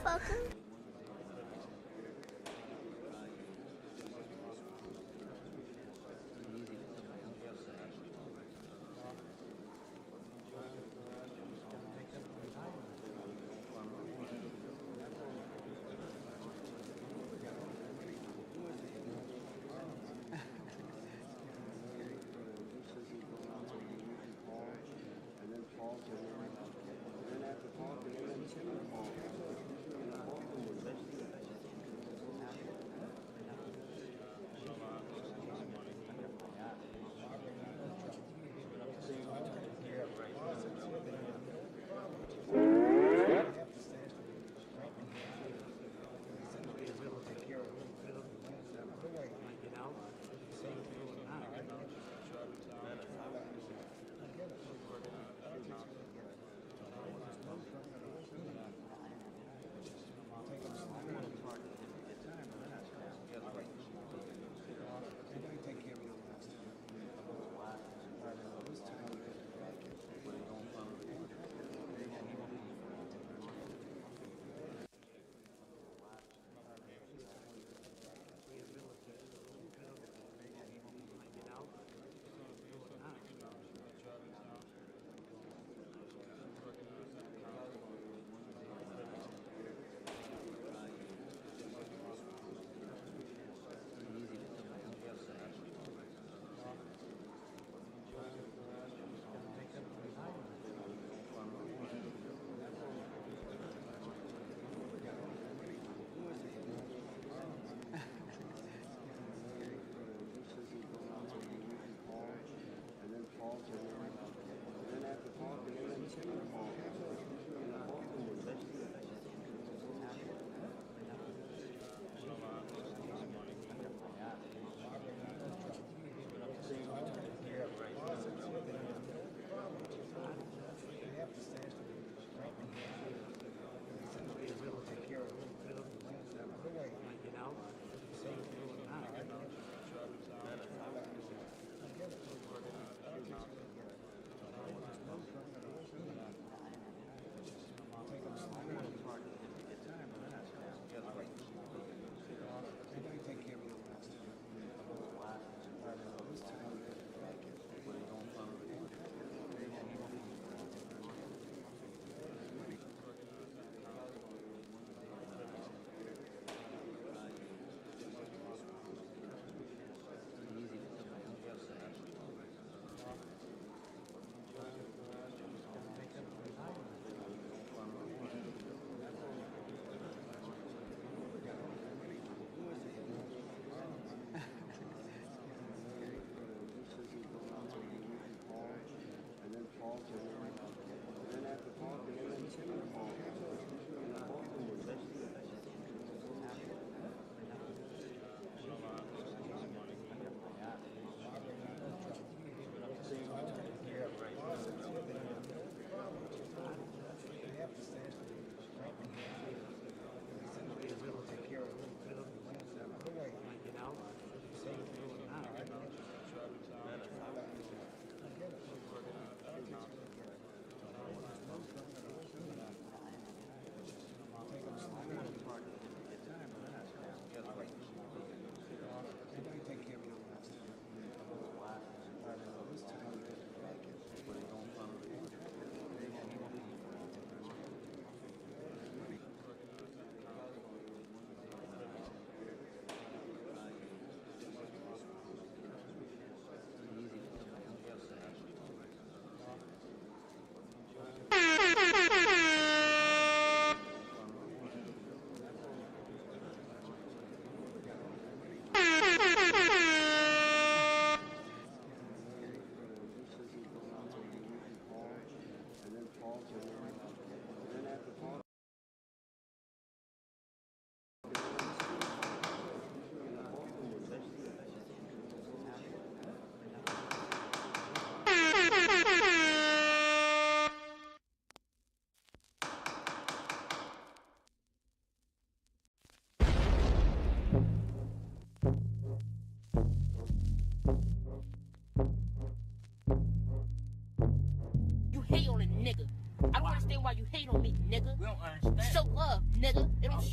welcome.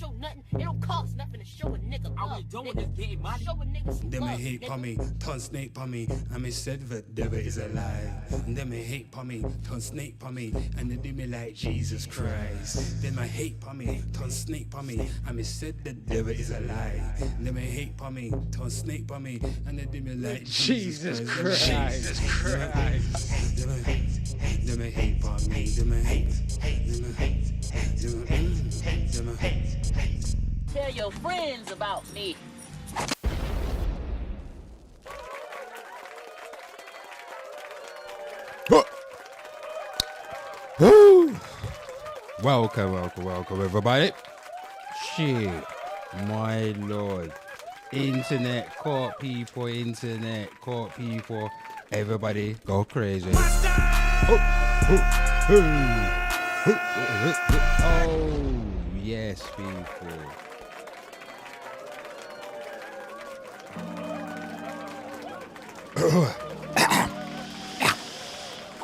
show nothing. It don't cost nothing to show a nigga love. All we doing is getting money. Show a nigga some Them love, a hate nigga. pa me, turn snake pa me, and me said that devil is a lie. Them a hate pa me, turn snake pa me, and they do me like Jesus Christ. Them a hate pa me, turn snake pa me, and me said the devil is a lie. Them a hate pa me, turn snake pa me, and they do me like Jesus Christ. Jesus Christ. Them a hate pa me, them a hate, them a hate, them a hate. Tell your friends about me. Woo! Welcome, everybody. Shit, my lord. Internet caught people, Everybody go crazy. Oh, yes, people.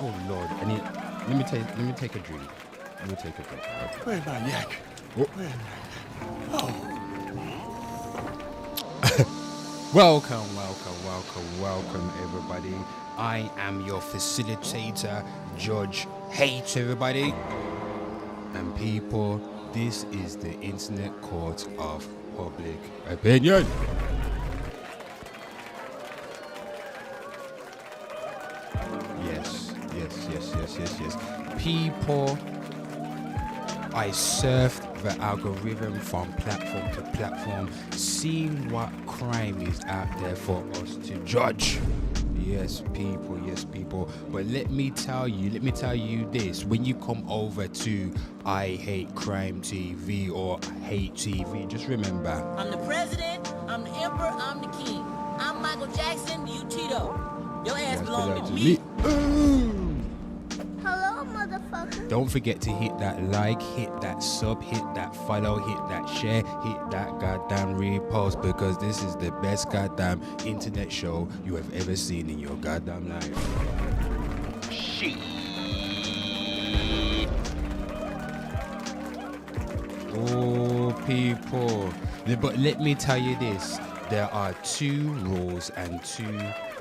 Oh Lord, let me take a drink. Where's my yak? Welcome, everybody. I am your facilitator, Judge Hate, everybody. And people, this is the Internet Court of Public Opinion. Yes. People, I surfed the algorithm from platform to platform, seeing what crime is out there for us to judge. Yes, people. But let me tell you this. When you come over to I Hate Crime TV or Hate TV, just remember. I'm the president, I'm the emperor, I'm the king. I'm Michael Jackson, you Tito. Your ass belong to me. Hello, motherfucker. Don't forget to hit that like, hit that sub, hit that follow, hit that share, hit that goddamn repost, because this is the best goddamn internet show you have ever seen in your goddamn life. Shit. Oh, people. But let me tell you this. There are 2 rules and 2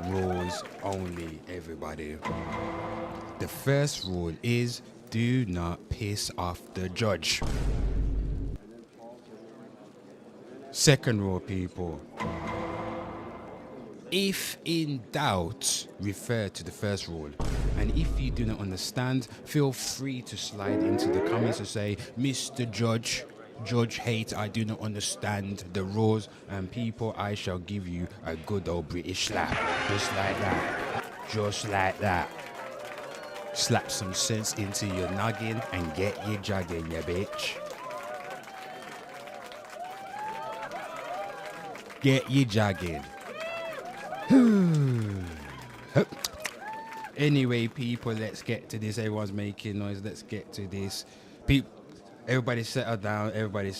rules only, everybody. The first rule is do not piss off the judge. Second rule, people. If in doubt, refer to the first rule. And if you do not understand, feel free to slide into the comments and say, Mr. Judge Hate, I do not understand the rules. And people, I shall give you a good old British slap. Just like that. Slap some sense into your noggin and get you jogging, ya bitch. Get you jogging. Anyway, people, let's get to this. Everyone's making noise. Let's get to this. Everybody settle down. Everybody.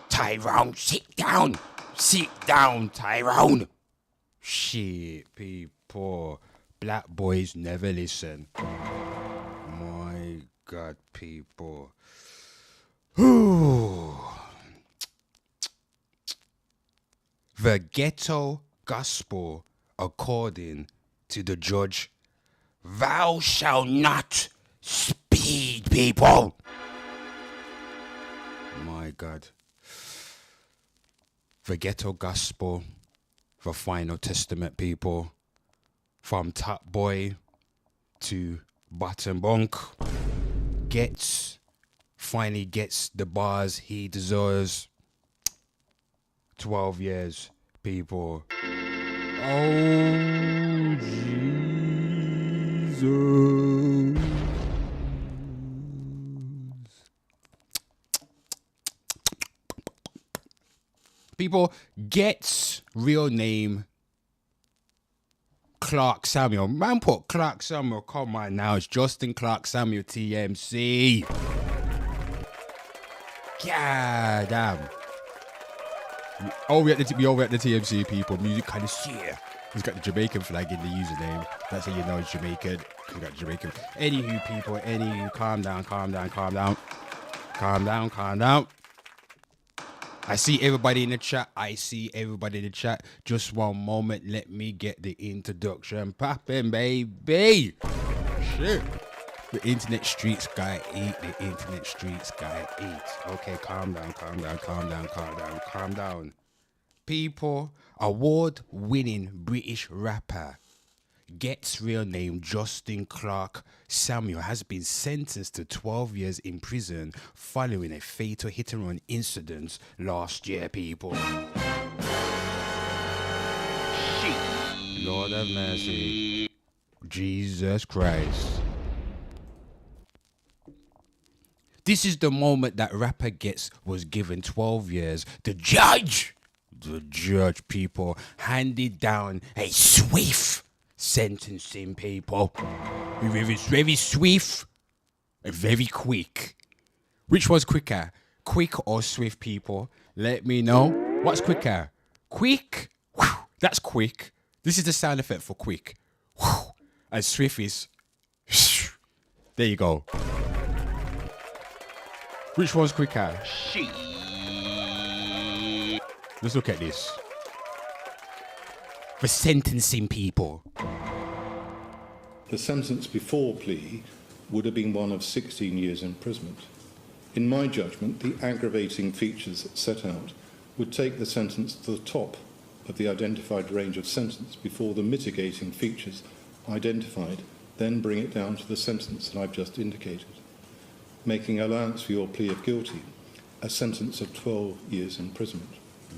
Tyrone, sit down. Sit down, Tyrone. Shit, people. Black boys never listen. My God, people. The ghetto gospel, according to the judge, thou shalt not speed, people. My God. The ghetto gospel, the final testament, people, from top boy to bottom bunk, finally gets the bars he deserves. 12 years, people. Oh, Jesus. People, Ghetts' real name, Clark Samuel. Man put Clark Samuel, come on now, it's Justin Clark Samuel TMC. God damn. we at the TMC, people. Music kind of shit. He's got the Jamaican flag in the username. That's how you know it's Jamaican. He's got Jamaican. Anywho, people. Calm down. I see everybody in the chat. Just one moment. Let me get the introduction popping, baby. Shit. The internet streets guy eat. Okay, calm down. People, award-winning British rapper Ghetts' real name Justin Clark Samuel has been sentenced to 12 years in prison following a fatal hit-and-run incident last year, people. Lord have mercy. Jesus Christ. This is the moment that rapper Ghetts was given 12 years. The judge, people, handed down a swift sentencing, people. Very swift and very quick. Which was quicker? Quick or swift, people? Let me know. What's quicker? Quick. Whew, that's quick. This is the sound effect for quick. Whew, and swift is... There you go. Which one's quicker? Let's look at this. For sentencing, people. The sentence before plea would have been one of 16 years imprisonment. In my judgment, the aggravating features set out would take the sentence to the top of the identified range of sentence before the mitigating features identified then bring it down to the sentence that I've just indicated, making allowance for your plea of guilty, a sentence of 12 years imprisonment.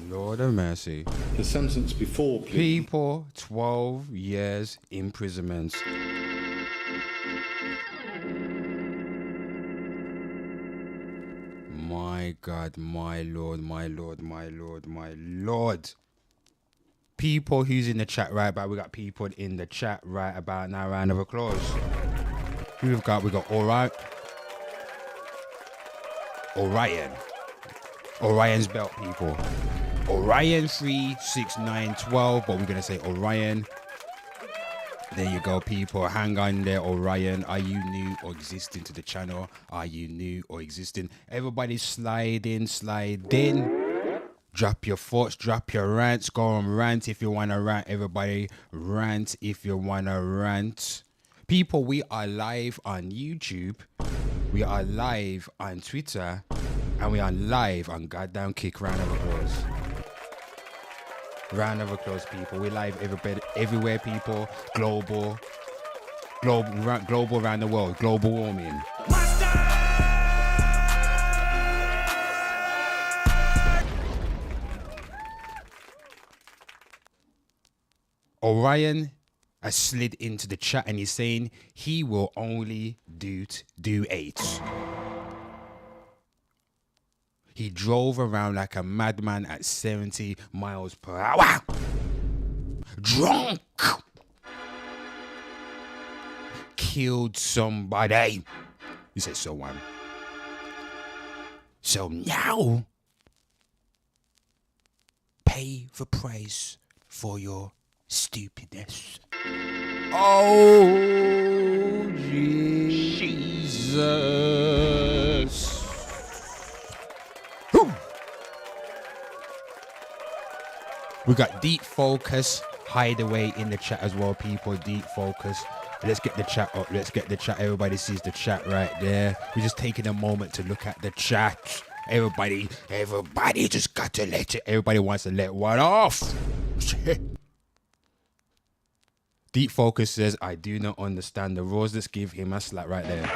Lord have mercy. The sentence before plea... People, 12 years imprisonment. My God, my Lord. People who's in the chat right about, we got people in the chat right about now. Round of applause. Who we've got? We got Orion's belt, people. Orion 36912, but we're gonna say Orion. There you go, people. Hang on there, Orion. Are you new or existing to the channel? Everybody slide in. Drop your thoughts, drop your rants. Go on rant if you wanna rant. Everybody rant if you wanna rant. People, we are live on YouTube. We are live on Twitter. And we are live on goddamn Kick. Round of applause. Round of applause, people. We live everywhere, people. Global around the world. Global warming. Orion has slid into the chat and he's saying he will only do 8. He drove around like a madman at 70 miles per hour. Drunk. Killed somebody. He said so on. So now, pay the price for your stupidness. Oh, Jesus. We got Deep Focus Hideaway in the chat as well, people. Deep Focus. Let's get the chat up. Everybody sees the chat right there. We're just taking a moment to look at the chat. Everybody just got to let it. Everybody wants to let one off. Deep Focus says, I do not understand the rules. Let's give him a slap right there.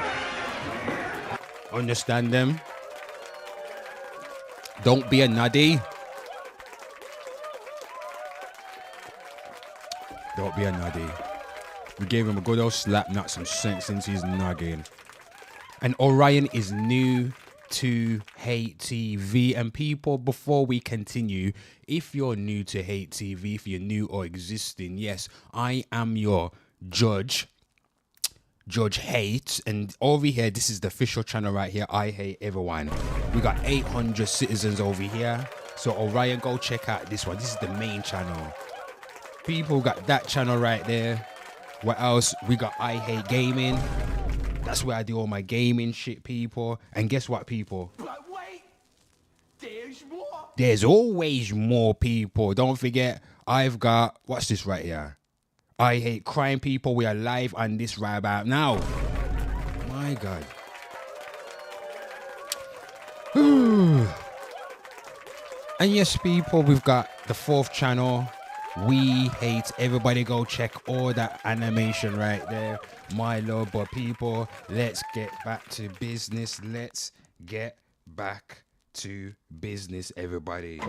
Understand them? Don't be a nuddy. Don't be a nuddy. We gave him a good old slap, knocked some sense into his noggin. And Orion is new to Hate TV. And people, before we continue, if you're new to Hate TV, if you're new or existing, yes, I am your Judge Hate. And over here, this is the official channel right here. I hate everyone. We got 800 citizens over here. So Orion, go check out this one. This is the main channel. People got that channel right there. What else? We got I Hate Gaming. That's where I do all my gaming shit, people. And guess what, people? But wait, there's more. There's always more, people. Don't forget, I've got, what's this right here? I Hate Crime, people. We are live on this right about now. My God. And yes, people, we've got the 4th channel. We Hate. Everybody go check all that animation right there. My lord, but people, let's get back to business. Let's get back to business, everybody.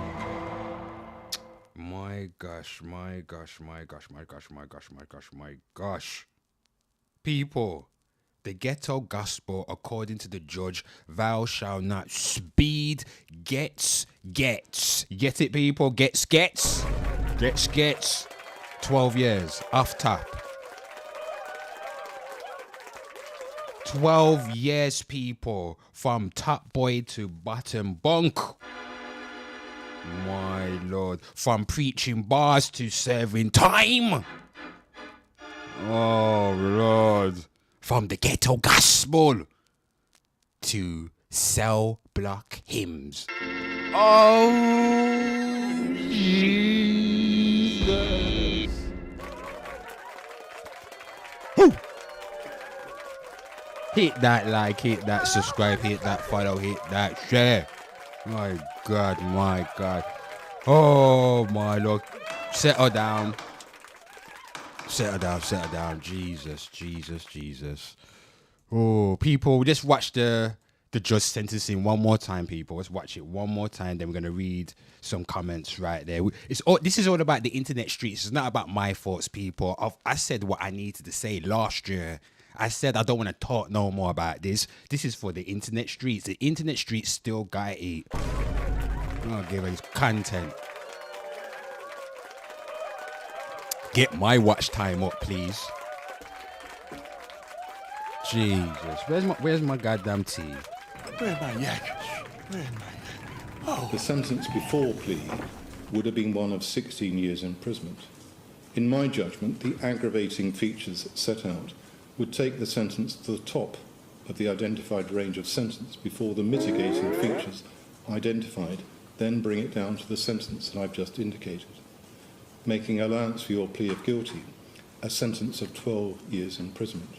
My gosh. People, the ghetto gospel, according to the judge, thou shalt not speed, Ghetts. Get it, people? Ghetts. 12 years, off top. 12 years, people, from top boy to bottom bunk. My lord, from preaching bars to serving time. Oh Lord, from the ghetto gospel to cell block hymns. Oh Jesus. Woo. Hit that like, hit that subscribe, hit that follow, hit that share. My God. Oh my Lord. Settle down. Jesus. Oh, people, just watch the judge sentencing one more time, people. Let's watch it one more time, then we're going to read some comments right there. This is all about the internet streets. It's not about my thoughts, people. I said what I needed to say last year. I said I don't want to talk no more about this. This is for the internet streets. The internet streets still got it. I'll give it content. Get my watch time up, please. Jesus, where's my goddamn tea? Where's my yak? The sentence before plea would have been one of 16 years imprisonment. In my judgment, the aggravating features set out would take the sentence to the top of the identified range of sentence before the mitigating features identified then bring it down to the sentence that I've just indicated, making allowance for your plea of guilty a sentence of 12 years imprisonment.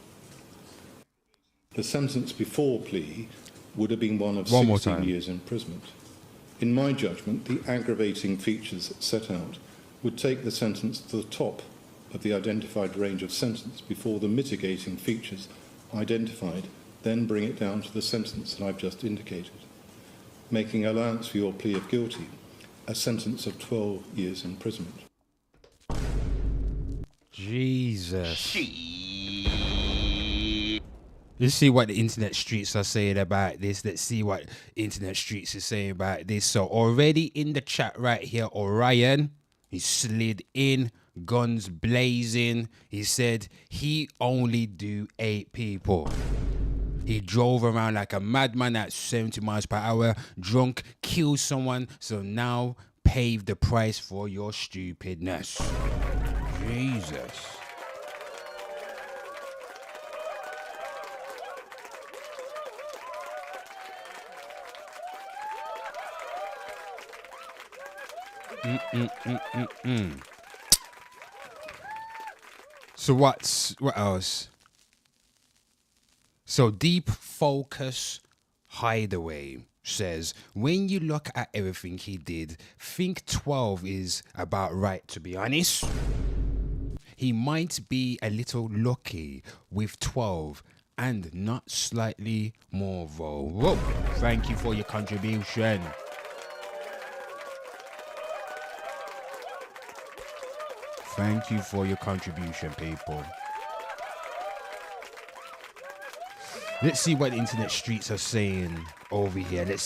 The sentence before plea would have been one of 16 years imprisonment. In my judgment, the aggravating features set out would take the sentence to the top of the identified range of sentence before the mitigating features identified then bring it down to the sentence that I've just indicated, making allowance for your plea of guilty a sentence of 12 years imprisonment. Jesus. Let's see what the internet streets are saying about this. Let's see what internet streets is saying about this. So already in the chat right here, Orion, he slid in, guns blazing. He said he only do 8 people. He drove around like a madman at 70 miles per hour, drunk, killed someone, so now pave the price for your stupidness. Jesus. So what else? So Deep Focus Hideaway says, when you look at everything he did, think 12 is about right, to be honest. He might be a little lucky with 12 and not slightly more though. Whoa. Thank you for your contribution. Thank you for your contribution, people. Let's see what the internet streets are saying over here. Let's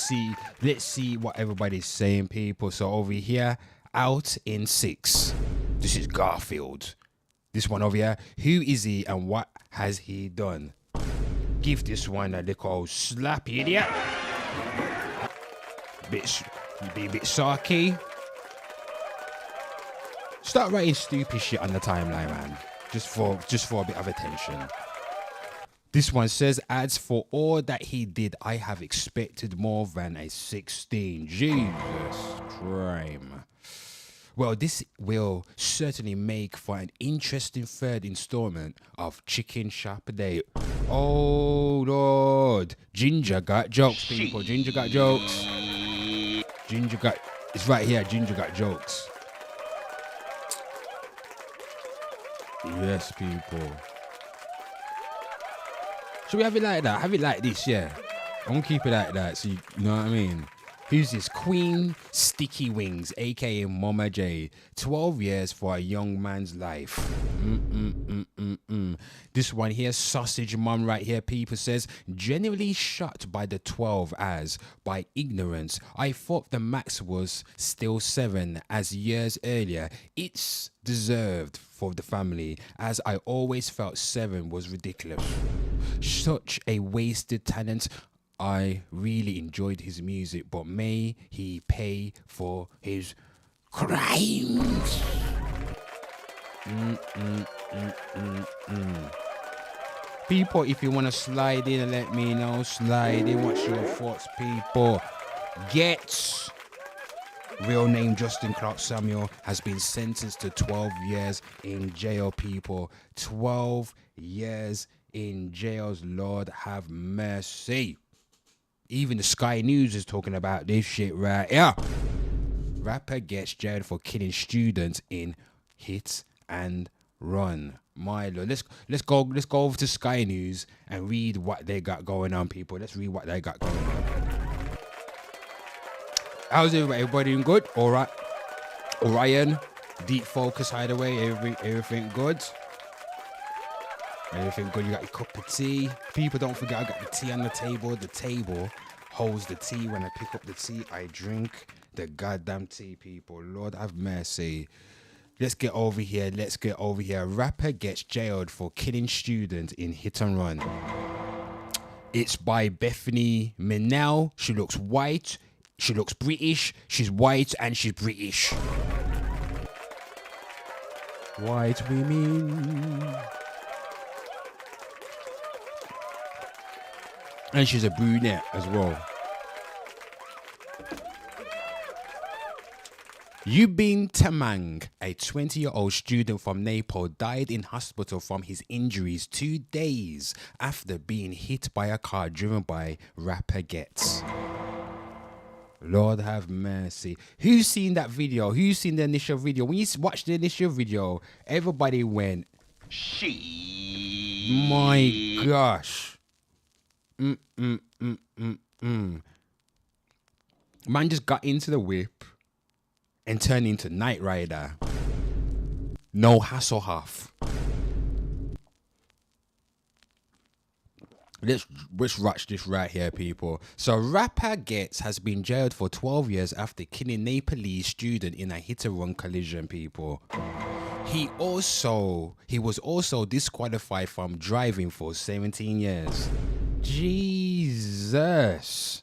see what everybody's saying, people. So over here, out in 6. This is Garfield. This one over here. Who is he and what has he done? Give this one a little slap, idiot. You be a bit sarky. Start writing stupid shit on the timeline, man. Just for a bit of attention. This one says, "As for all that he did, I have expected more than a 16. Jesus crime. Well, this will certainly make for an interesting third installment of Chicken Shop a Day." Oh, Lord. Ginger got jokes, people. Ginger got jokes. Ginger got... It's right here. Ginger got jokes. Yes, people. Should we have it like that? Have it like this, yeah. I'm gonna keep it like that, so you know what I mean? Who's this? Queen Sticky Wings, aka Mama J. 12 years for a young man's life. This one here, Sausage Mum right here, people, says, "Generally shocked by the 12 as by ignorance. I thought the max was still 7 as years earlier. It's deserved for the family, as I always felt 7 was ridiculous. Such a wasted talent. I really enjoyed his music, but may he pay for his crimes." People, if you want to slide in and let me know, slide in. What's your thoughts, people? Ghetts, real name Justin Clark Samuel, has been sentenced to 12 years in jail, people. 12 years in jails. Lord have mercy. Even the Sky News is talking about this shit right here. Rapper gets jailed for killing students in Hit and Run. My Lord, let's go over to Sky News and read what they got going on, people. Let's read what they got going on. How's everybody? Everybody doing good? All right. Orion, Deep Focus Hideaway, everything good? Everything good? You got your cup of tea. People, don't forget, I got the tea on the table. The table holds the tea. When I pick up the tea, I drink the goddamn tea, people. Lord have mercy. Let's get over here. Rapper gets jailed for killing students in Hit and Run. It's by Bethany Minnell. She looks white. She looks British. She's white and she's British. White women. And she's a brunette as well. Yubin Tamang, a 20-year-old student from Nepal, died in hospital from his injuries 2 days after being hit by a car driven by rapper Ghetts. Lord have mercy. Who's seen that video? Who's seen the initial video? When you watch the initial video, everybody went, my gosh. Man just got into the whip and turned into Knight Rider. No hassle half. Let's watch this right here, people. So rapper Ghetts has been jailed for 12 years after killing Nepalese student in a hit-and-run collision, people. He was also disqualified from driving for 17 years. Jesus.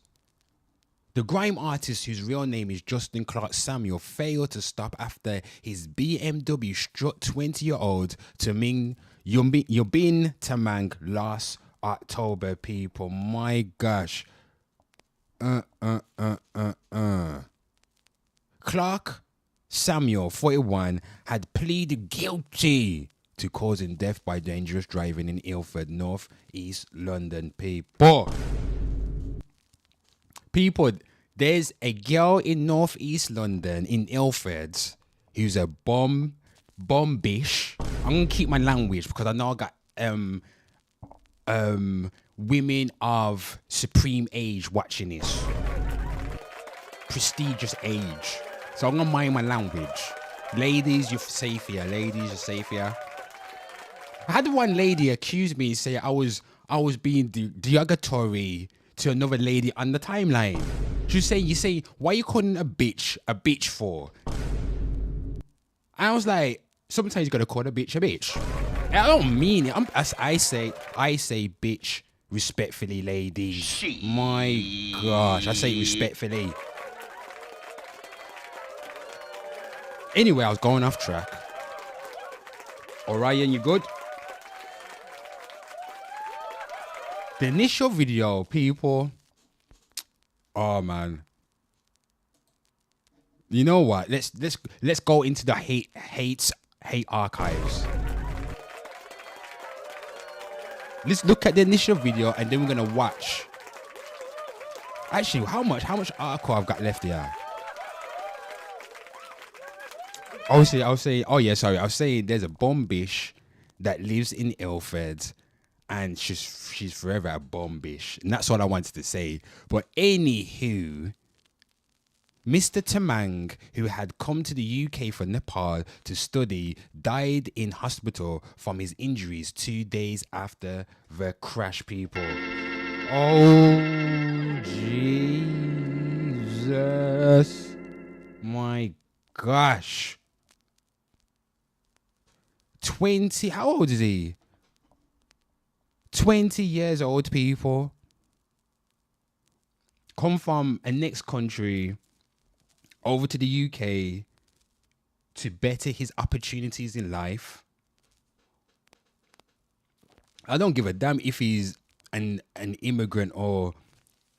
The grime artist, whose real name is Justin Clark Samuel, failed to stop after his BMW struck 20-year-old Yubin Tamang last October, people. My gosh. Clark Samuel, 41, had pleaded guilty to causing death by dangerous driving in Ilford, North East London, people. People, there's a girl in North East London, in Ilford, who's a bombish. I'm gonna keep my language because I know I got women of supreme age watching this. Prestigious age. So I'm gonna mind my language. Ladies, you're safe here. I had one lady accuse me and say I was being derogatory to another lady on the timeline. You say, why you calling a bitch for? I was like, sometimes you gotta call a bitch a bitch. I don't mean it. I say bitch respectfully, ladies. My gosh, I say respectfully. Anyway, I was going off track. Orion, you good? The initial video, people. Oh man. You know what? Let's go into the hate archives. Let's look at the initial video and then we're gonna watch. Actually, how much archive I've got left here? I'll say. Oh yeah, sorry. I'll say there's a bomb bish that lives in Ilford, and she's forever a bomb bish, and that's all I wanted to say. But anywho, Mr. Tamang, who had come to the UK from Nepal to study, died in hospital from his injuries 2 days after the crash, people. Oh, Jesus. My gosh. 20, how old is he? 20 years old, people. Come from a next country over to the UK to better his opportunities in life. I don't give a damn if he's an immigrant or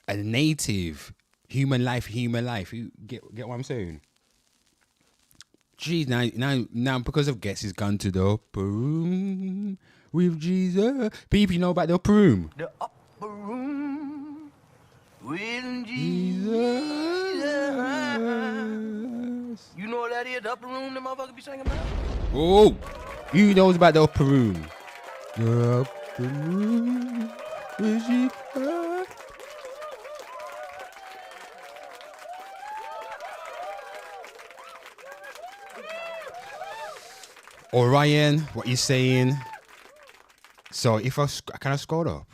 a native. Human life. You get what I'm saying? Geez, now because of Ghetts, he's gone to the upper room with Jesus. People, you know about the upper room? The upper room with Jesus. You know what that is? The upper room the motherfucker be singing about? Oh, who knows about the upper room? The upper room with Jesus. Orion, what you saying? So if can I scroll up?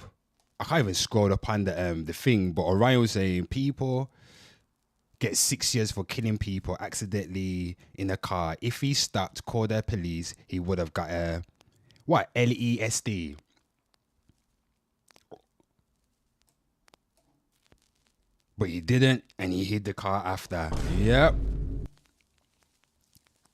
I can't even scroll up on the thing, but Orion was saying people get 6 years for killing people accidentally in a car. If he stopped, called the police, he would have got a LESD. But he didn't, and he hit the car after. Yep.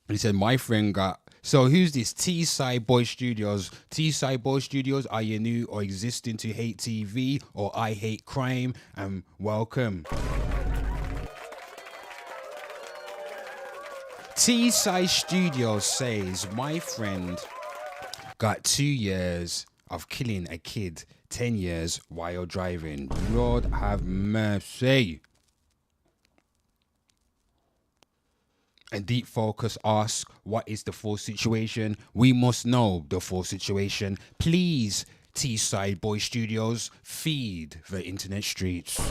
He said my friend got. So who's this? T-Side Boy Studios. T-Side Boy Studios, are you new or existing to hate TV or I hate crime? And welcome. T-Side Studios says my friend got 2 years of killing a kid, 10 years while driving. Lord have mercy. And Deep Focus asks, what is the full situation? We must know the full situation. Please, T-Side Boy Studios, feed the internet streets.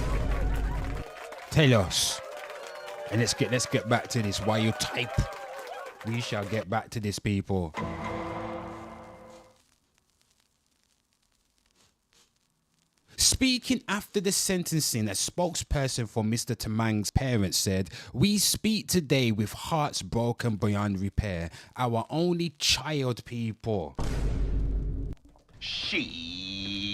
Tell us. And let's get back to this. While you type, we shall get back to this, people. Speaking after the sentencing, a spokesperson for Mr. Tamang's parents said, "We speak today with hearts broken beyond repair. Our only child, people." She.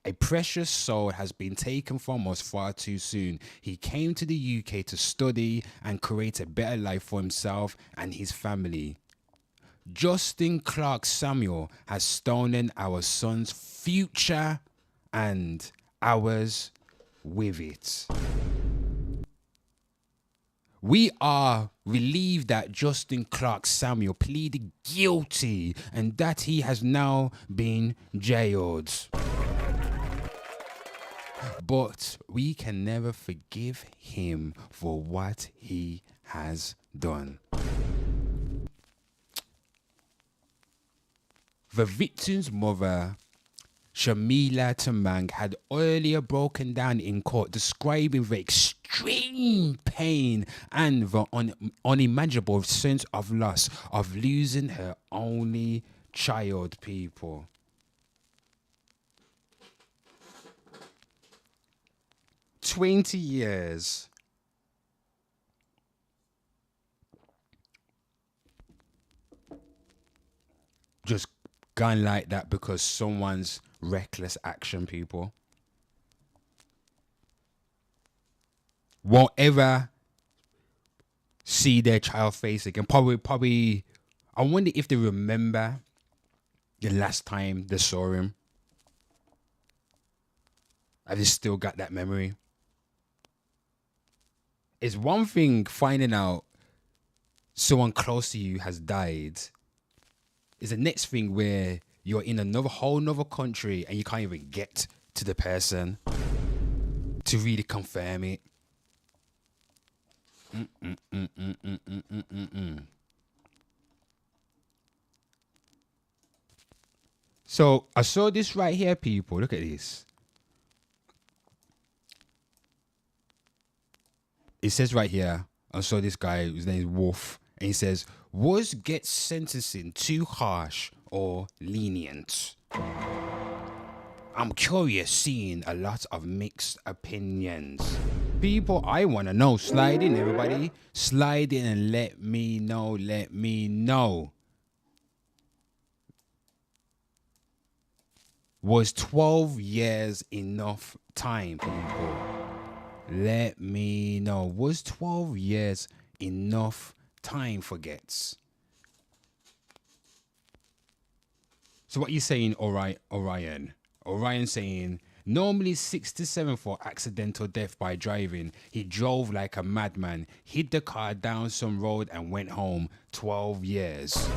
A precious soul has been taken from us far too soon. He came to the UK to study and create a better life for himself and his family. Justin Clark Samuel has stolen our son's future and ours with it. We are relieved that Justin Clark Samuel pleaded guilty and that he has now been jailed. But we can never forgive him for what he has done. The victim's mother, Shamila Tamang, had earlier broken down in court, describing the extreme pain and the unimaginable sense of loss of losing her only child, people. "20 years. Just gone like that because someone's reckless action, people. Won't ever see their child face again. Probably, I wonder if they remember the last time they saw him. Have they still got that memory? It's one thing finding out someone close to you has died. It's the next thing where you're in another whole nother country and you can't even get to the person to really confirm it. So I saw this right here, people. Look at this. It says right here, I saw this guy, his name is Wolf, and he says, was Ghetts sentencing too harsh or lenient? I'm curious, seeing a lot of mixed opinions. People, I want to know. Slide in, everybody. Slide in and let me know. Let me know. Was 12 years enough time, people? Let me know. Was 12 years enough time for Ghetts? So what you saying, Orion? Orion saying, normally 6 to 7 for accidental death by driving. He drove like a madman, hit the car down some road and went home. 12 years.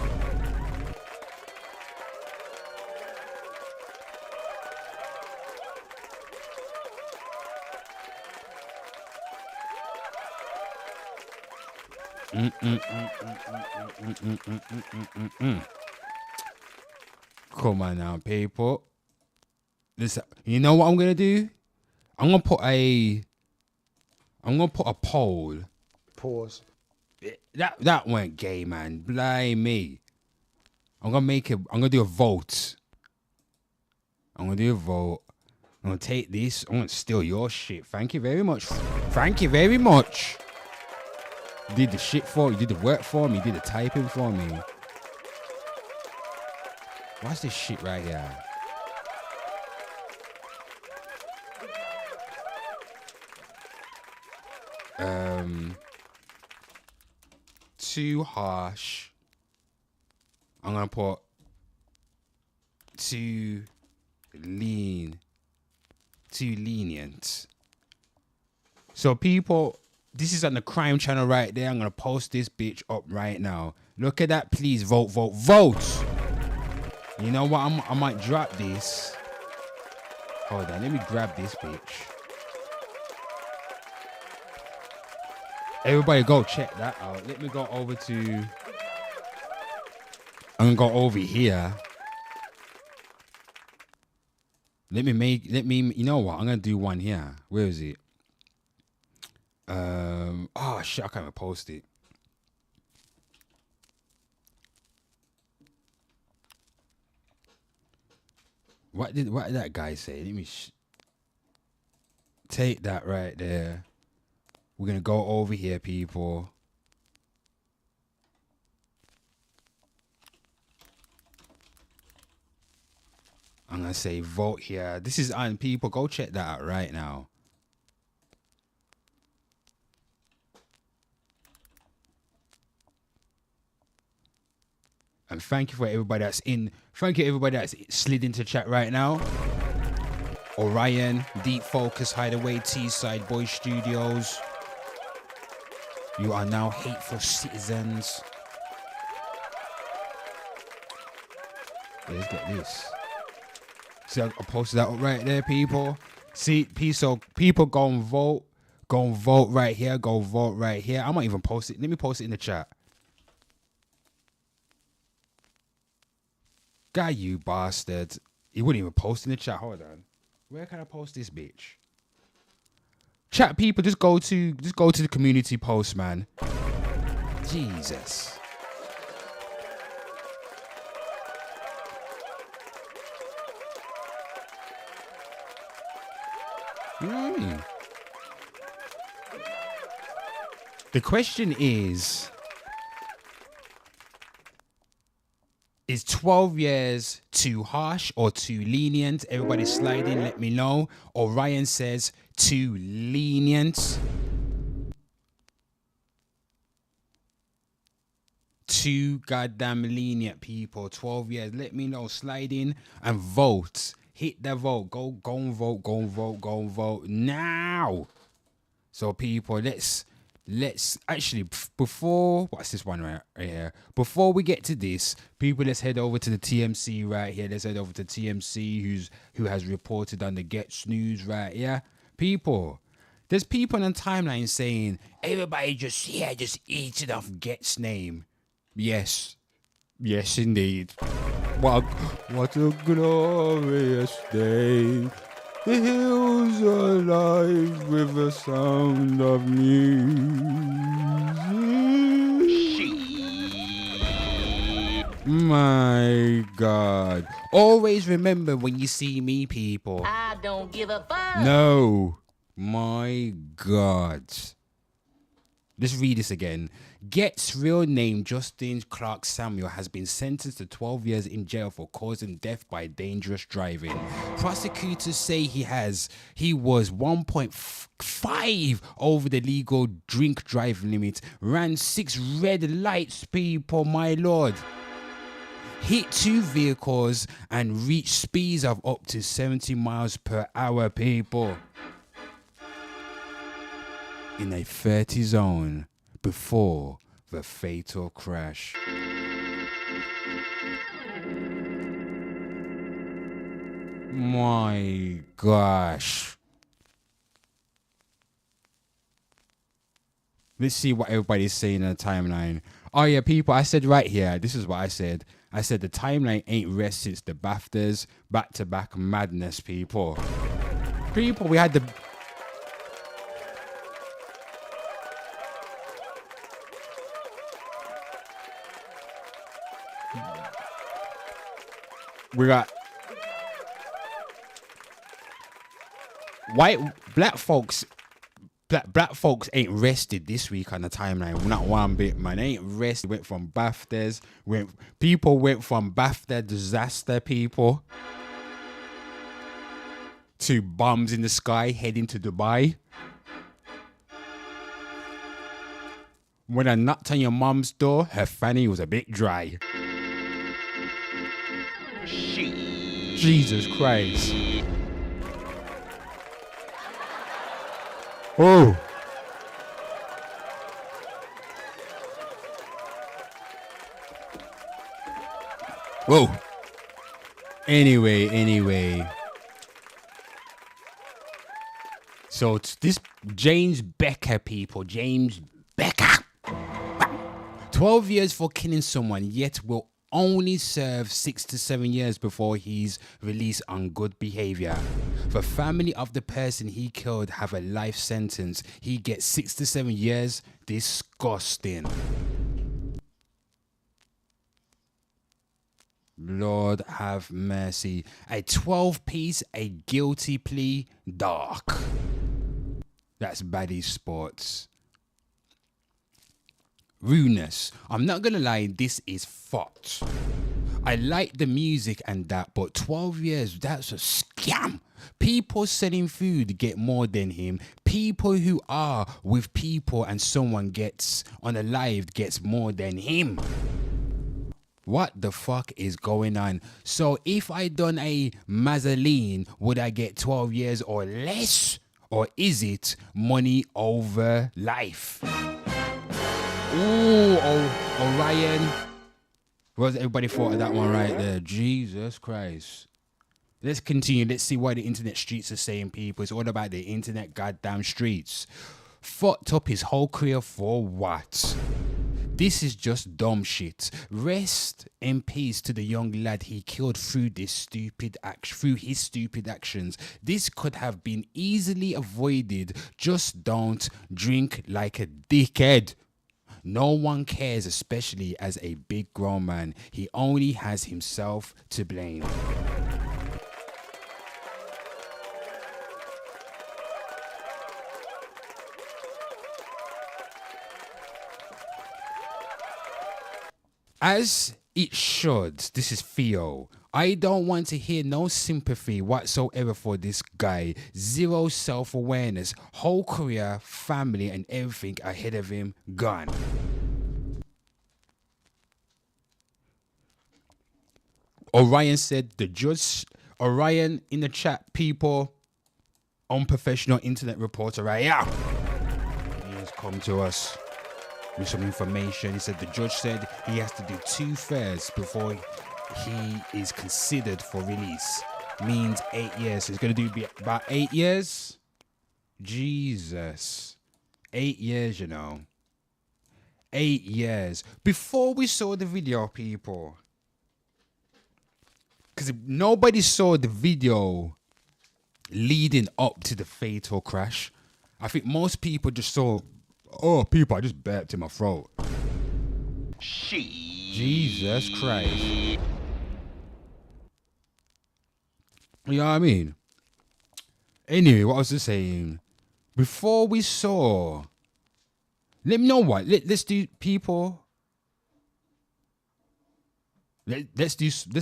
Come on now, people. Listen, you know what I'm gonna do? I'm gonna put a poll. Pause. That went gay, man. Blimey. I'm gonna do a vote. I'm gonna do a vote. I'm gonna take this. I'm gonna steal your shit. Thank you very much. Thank you very much. You did the shit for me. You did the work for me. You did the typing for me. What's this shit right here? Too harsh. I'm gonna put too lenient. So people, this is on the crime channel right there. I'm gonna post this bitch up right now. Look at that, please. Vote, vote, vote. You know what? I might drop this. Hold on, let me grab this bitch. Everybody go check that out. Let me go over to... I'm gonna go over here. Let me, you know what? I'm gonna do one here. Where is it? Oh shit, I can't even post it. What did that guy say? Let me take that right there. We're gonna go over here, people. I'm gonna say vote here. This is on, people. Go check that out right now. And thank you for everybody that's in. Thank you everybody that's slid into chat right now. Orion, Deep Focus, Hideaway, T-Side Boy Studios. You are now hateful citizens. Yeah, let's get this. See, I posted that up right there, people. See, so people go and vote. Go and vote right here. Go vote right here. I might even post it. Let me post it in the chat. Guy, you bastard. He wouldn't even post in the chat. Hold on. Where can I post this bitch? Chat, people, just go to the community post, man. Jesus. You know what I mean? The question is 12 years too harsh or too lenient? Everybody slide in, let me know. Orion says too lenient. too goddamn lenient, people. 12 years. Let me know. Slide in and vote. Hit the vote. Go and vote. Go and vote. Go and vote now. So people, let's actually, before, what's this one right here? Before we get to this, people, let's head over to the TMC right here. Let's head over to TMC who has reported on the Ghetts news right here. People, there's people on the timeline saying everybody just eating off Ghetts' name. Yes, indeed. What a glorious day. The hills are alive with the sound of music. My God. Always remember when you see me, people. I don't give a fuck. No. My God. Let's read this again. Ghetts' real name, Justin Clark Samuel, has been sentenced to 12 years in jail for causing death by dangerous driving. Prosecutors say he was 1.5 over the legal drink drive limit, ran 6 red lights, people, my lord, hit 2 vehicles and reached speeds of up to 70 miles per hour, people, in a 30 zone before the fatal crash. My gosh. Let's see what everybody's saying in the timeline. Oh yeah, people, I said right here, this is what I said. I said the timeline ain't rest since the BAFTAs, back-to-back madness, people. People, we had the... We got black folks ain't rested this week on the timeline. Not one bit, man. They ain't rested. Went from BAFTAs, people went from BAFTA disaster, people, to bombs in the sky heading to Dubai. When I knocked on your mom's door, her fanny was a bit dry. Jesus Christ. Oh. Whoa. Anyway. So it's this James Becker, people. James Becker. 12 years for killing someone, yet will only serve 6 to 7 years before he's released on good behavior. The family of the person he killed have a life sentence. He gets 6 to 7 years. Disgusting. Lord have mercy. A 12-piece, a guilty plea, dark. That's baddie sports. Rudeness. I'm not gonna lie, this is fucked. I like the music and that, but 12 years, that's a scam. People selling food get more than him. People who are with people and someone gets on a live gets more than him. What the fuck is going on? So if I done a Mazzoline, would I get 12 years or less? Or is it money over life? Ooh, Orion. What everybody thought of that one right there? Jesus Christ. Let's continue. Let's see what the internet streets are saying, people. It's all about the internet goddamn streets. Fucked up his whole career for what? This is just dumb shit. Rest in peace to the young lad he killed through his stupid actions. This could have been easily avoided. Just don't drink like a dickhead. No one cares, especially as a big grown man. He only has himself to blame. As it should. This is Theo. I don't want to hear no sympathy whatsoever for this guy. Zero self-awareness. Whole career, family and everything ahead of him gone. Orion said the judge. Orion in the chat, people. Unprofessional internet reporter, right? Yeah. He has come to us with some information. He said the judge said he has to do 2 fairs before he is considered for release. Means 8 years. So he's going to do about 8 years. Jesus. 8 years, you know. 8 years. Before we saw the video, people. Because nobody saw the video leading up to the fatal crash. I think most people just saw, oh, people, I just burped in my throat. Jesus Christ. You know what I mean? Anyway, what I was just saying, before we saw, let me know what, let's do, people. Let's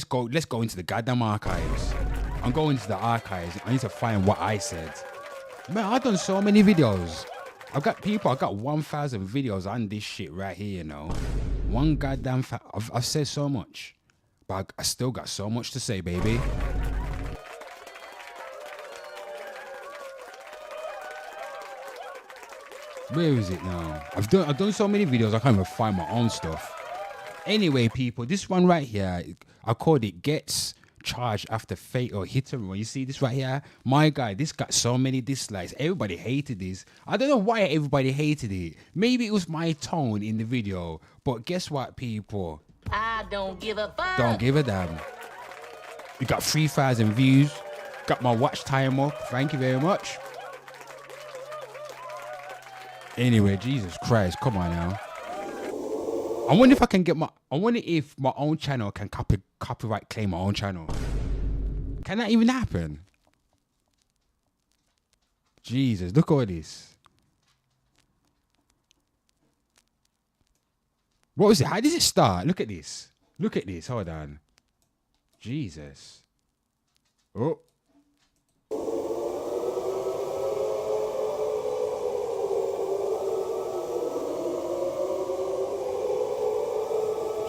go into the goddamn archives. I'm going to the archives. I need to find what I said. Man, I've done so many videos. I've got 1,000 videos on this shit right here, you know. One goddamn I've said so much. But I still got so much to say, baby. Where is it now? I've done so many videos I can't even find my own stuff. Anyway, people, this one right here, I called it Ghetts charged after fatal hit and run. You see this right here? My guy, this got so many dislikes. Everybody hated this. I don't know why everybody hated it. Maybe it was my tone in the video. But guess what, people? I don't give a fuck. Don't give a damn. You got 3,000 views. Got my watch time up. Thank you very much. Anyway, Jesus Christ, come on now. I wonder if I can get I wonder if my own channel can copyright claim my own channel. Can that even happen? Jesus, look at all this. What was it? How does it start? Look at this. Look at this. Hold on. Jesus. Oh.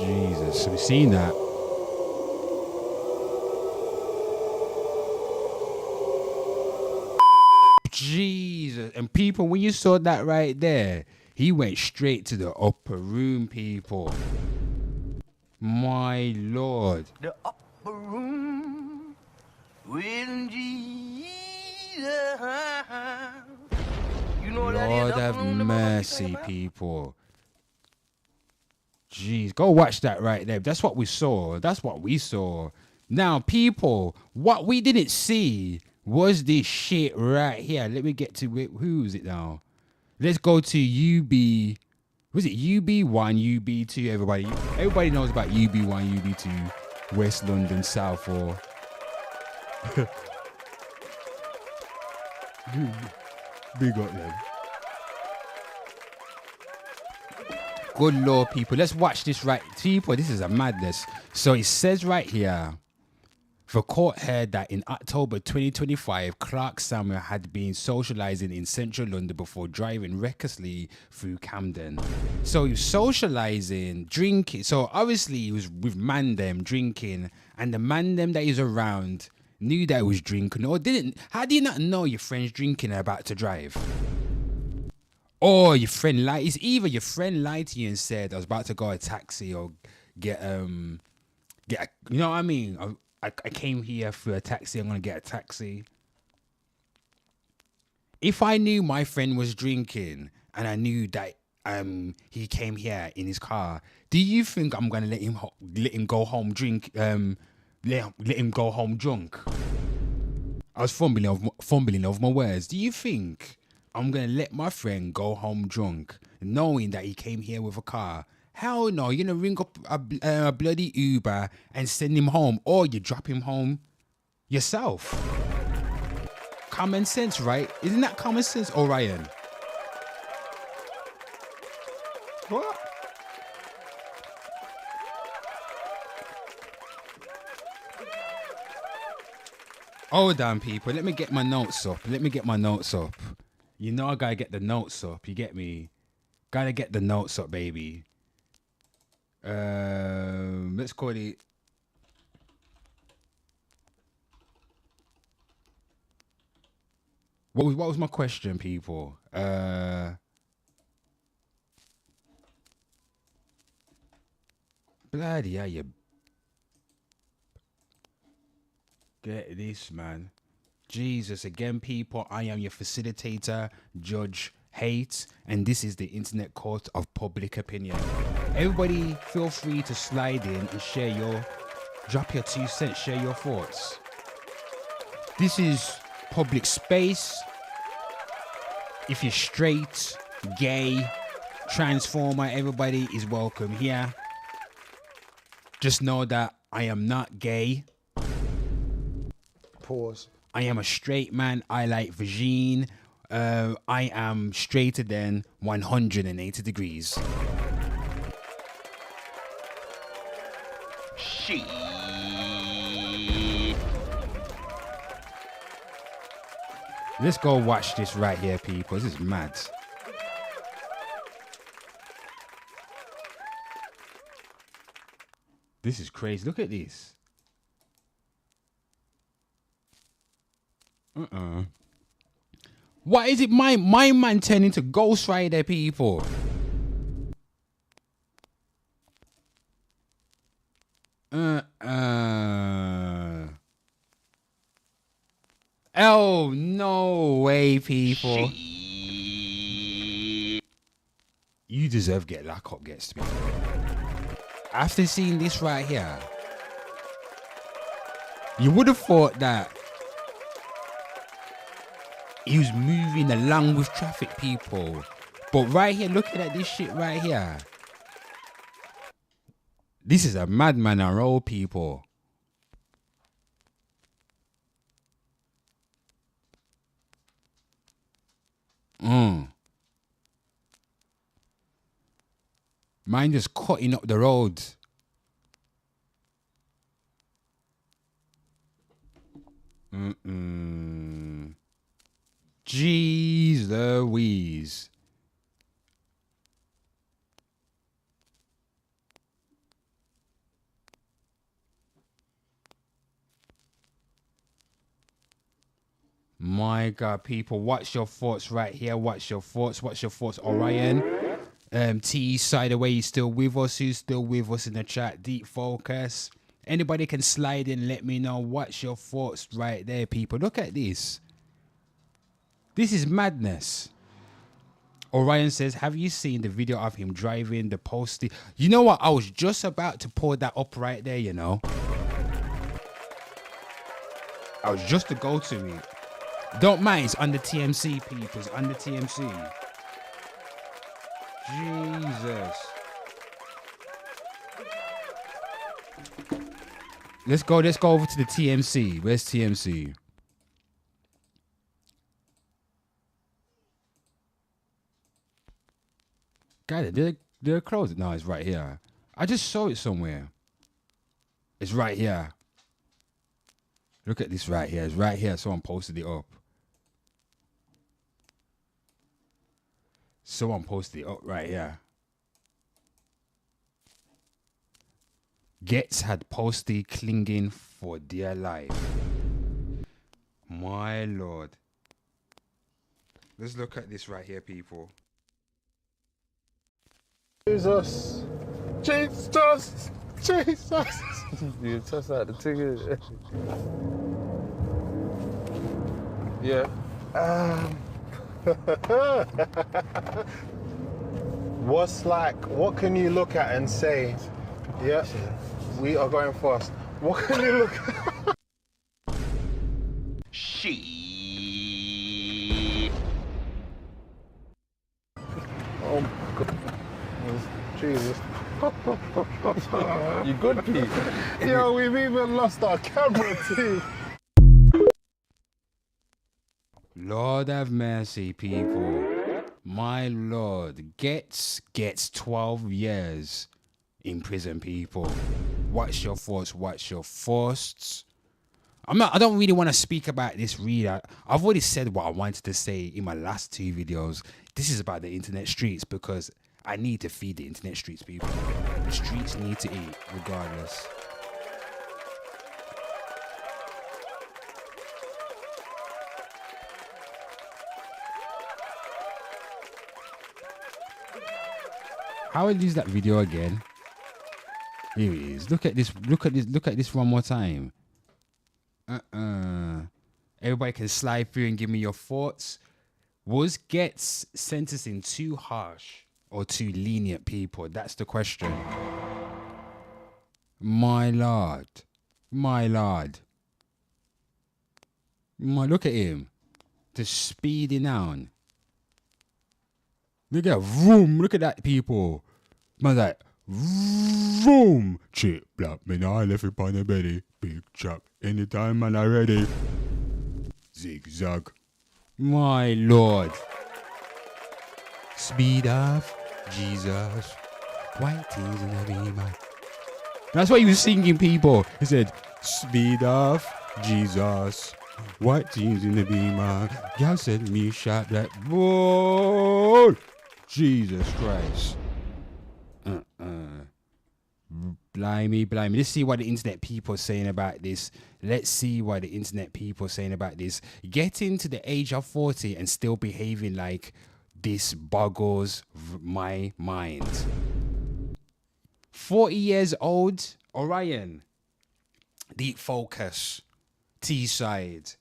Jesus, have you seen that? Jesus, and people, when you saw that right there, he went straight to the upper room, people. My Lord. The upper room with Jesus. You know that is Lord upper have room, the motherfucker mercy, talking about? people. Jeez, go watch that right there. That's what we saw. That's what we saw. Now, people, what we didn't see was this shit right here. Let me get to it. Who is it now? Let's go to UB. Was it UB1, UB2? Everybody knows about UB1, UB2, West London, South, or big up then. Good Lord, people. Let's watch this right. People, this is a madness. So it says right here, the court heard that in October 2025, Clark Samuel had been socializing in central London before driving recklessly through Camden. So he was socializing, drinking. So obviously he was with man them drinking, and the man them that he's around knew that he was drinking or didn't. How do you not know your friend's drinking and about to drive? Or your friend lied. It's either your friend lied to you and said I was about to go a taxi or get you know what I mean? I came here for a taxi. I'm gonna get a taxi. If I knew my friend was drinking and I knew that he came here in his car, do you think I'm gonna let him go home let him go home drunk? I was fumbling over my words. Do you think I'm going to let my friend go home drunk, knowing that he came here with a car? Hell no, you're going to ring up a bloody Uber and send him home, or you drop him home yourself. Common sense, right? Isn't that common sense, Orion? What? Hold on, people. Let me get my notes up. You know I gotta get the notes up. You get me? Gotta get the notes up, baby. Let's call it. What was my question, people? Bloody hell, you get this, man. Jesus, again, people, I am your facilitator, Judge Hate, and this is the Internet Court of Public Opinion. Everybody, feel free to slide in and drop your 2 cents, share your thoughts. This is public space. If you're straight, gay, transformer, everybody is welcome here. Just know that I am not gay. Pause. I am a straight man. I like vagine. I am straighter than 180 degrees. Shit. Let's go watch this right here, people. This is mad. This is crazy. Look at this. Why is it my man turning into Ghost Rider, people? Oh, no way, people. You deserve to get locked up, Ghetts, to be fair. After seeing this right here, you would have thought that he was moving along with traffic, people. But right here, looking at this shit right here, this is a madman on road, people. Mine just cutting up the road. Jeez Louise. My God, people, what's your thoughts right here? What's your thoughts? What's your thoughts, Orion? T side away, you still with us? Who's still with us in the chat? Deep Focus. Anybody can slide in, let me know what's your thoughts right there, people. Look at this. This is madness. Orion says, have you seen the video of him driving the postie? You know what? I was just about to pull that up right there, you know. I was just to go to it. Don't mind, it's on the TMC, people. It's on the TMC. Jesus. Let's go over to the TMC. Where's TMC? Got it. They're closed. No, it's right here. I just saw it somewhere. It's right here. Look at this right here. It's right here. Someone posted it up. Someone posted it up right here. Ghetts had postie clinging for dear life. My Lord. Let's look at this right here, people. Jesus. Jesus. Jesus. You toss out the ticket. Yeah. What can you look at and say, yeah, we are going fast. What can you look at? Shit. Oh my God. Jesus. You good, Pete? Yo, we've even lost our camera too. Lord have mercy, people. My Lord. Ghetts gets 12 years in prison, people. What's your thoughts? What's your thoughts? I don't really want to speak about this really. I've already said what I wanted to say in my last 2 videos. This is about the internet streets because I need to feed the internet streets, people. The streets need to eat regardless. How is that video again? Here it is. Look at this. Look at this one more time. Everybody can slide through and give me your thoughts. Was Ghetts sentencing too harsh or too lenient, people? That's the question. My lord. Look at him. The speeding down. Look at vroom. Look at that, people. Man's like, vroom. Chip, black, man, I left it on the belly. Big chop. Anytime, man, I ready. Zigzag. My lord. Speed of Jesus. White tees in the beamer. That's what he was singing, people. He said, speed of Jesus. White tees in the beamer. Y'all said me shot that boy. Jesus Christ. Blimey. Let's see what the internet people are saying about this. Getting to the age of 40 and still behaving like this boggles my mind. 40 years old, Orion. Deep focus. T-side.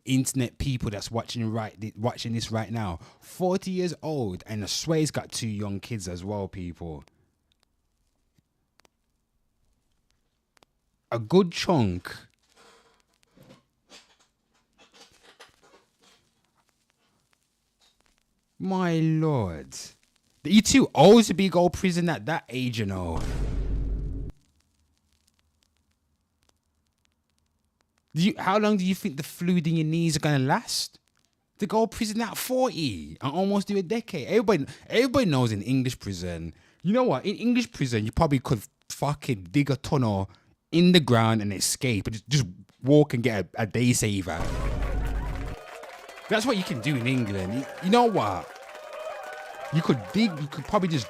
Internet people that's watching this right now. 40 years old, and I swear he's got 2 young kids as well, people. A good chunk. My lord. You too old to be go prison at that age, you know. How long do you think the fluid in your knees are gonna last? To go prison at 40 and almost do a decade. Everybody knows in English prison. You know what? In English prison, you probably could fucking dig a tunnel in the ground and escape, and just walk and get a day saver. That's what you can do in England. You know what? You could probably just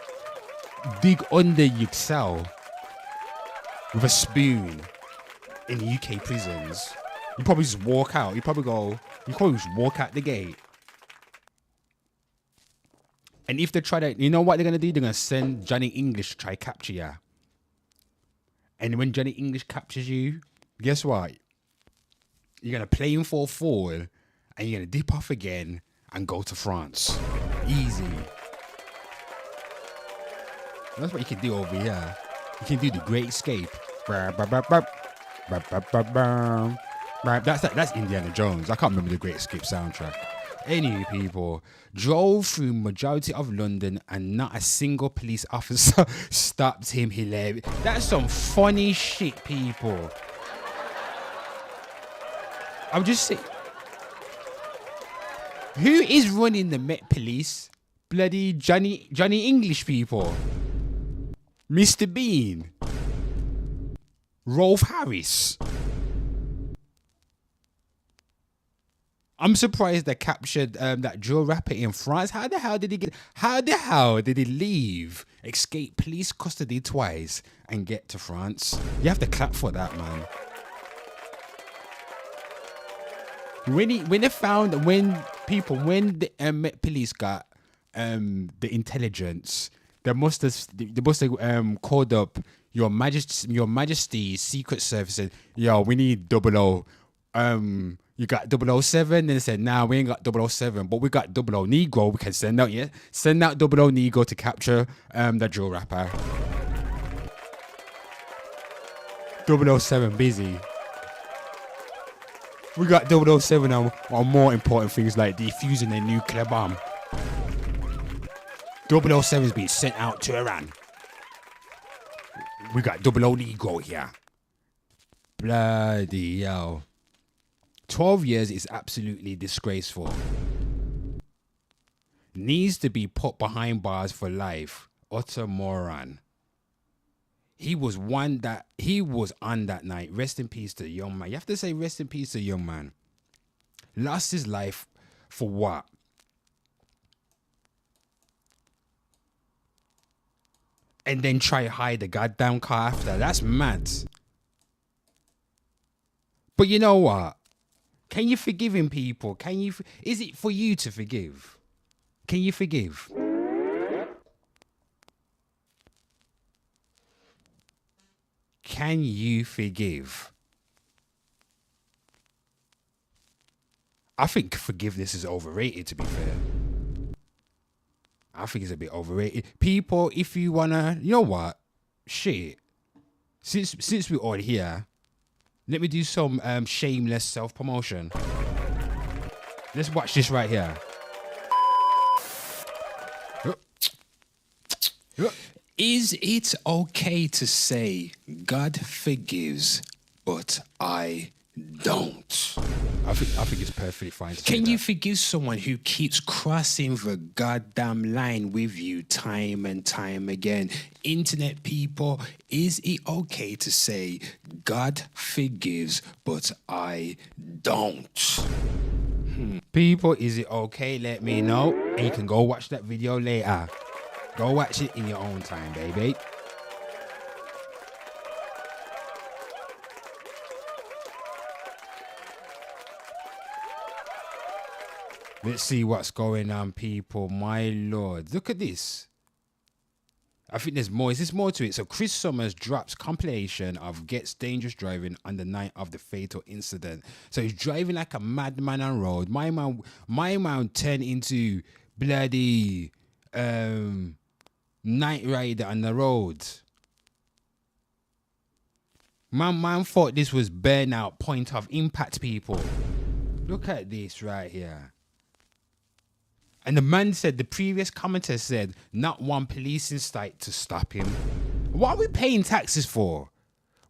dig under your cell with a spoon in the UK prisons. You probably just walk out. You probably just walk out the gate. And if they try to, you know what they're going to do? They're going to send Johnny English to try capture you. And when Johnny English captures you, guess what? You're going to play him for a fall, and you're going to dip off again and go to France. Easy. That's what you can do over here. You can do the Great Escape. That's Indiana Jones. I can't remember the Great Escape soundtrack. Anyway, people, drove through majority of London and not a single police officer stopped him. Hilarious. That's some funny shit, people. I'm just saying. Who is running the Met Police? Bloody Johnny English, people. Mr. Bean. Rolf Harris. I'm surprised they captured that drill rapper in France. How the hell did he leave, escape police custody twice, and get to France? You have to clap for that, man. When the Met Police got the intelligence, they must have called up Your Majesty's Secret Service and, yo, we need 00. You got 007? And they said, nah, we ain't got 007, but we got 00 Negro. We can send out 00 Negro to capture the drill rapper. 007 busy. We got 007 on more important things like defusing a nuclear bomb. 007's been sent out to Iran. We got 00 Negro here. Bloody hell. 12 years is absolutely disgraceful. Needs to be put behind bars for life. Utter moron. He was on that night. Rest in peace to the young man. You have to say rest in peace to the young man. Lost his life for what? And then try to hide the goddamn car after. That's mad. But you know what? Can you forgive him, people? Is it for you to forgive? Can you forgive? can you forgive? I think forgiveness is overrated, to be fair. I think it's a bit overrated. People, if you wanna, you know what? Shit. Since we're all here, let me do some shameless self-promotion. Let's watch this right here. Is it okay to say God forgives, but I don't? I think it's perfectly fine to say Can you that. forgive someone who keeps crossing the goddamn line with you time and time again? Internet people, is it okay to say God forgives, but I don't? People, is it okay? Let me know. And you can go watch that video later. Go watch it in your own time, baby. Let's see what's going on, people. My lord. Look at this. I think there's more. Is this more to it? So Chris Summers drops compilation of Ghetts dangerous driving on the night of the fatal incident. So he's driving like a madman on road. My man turned into bloody night rider on the road. Man thought this was burnout point of impact, people. Look at this right here. And the man said, the previous commenter said, not one police in sight to stop him. What are we paying taxes for?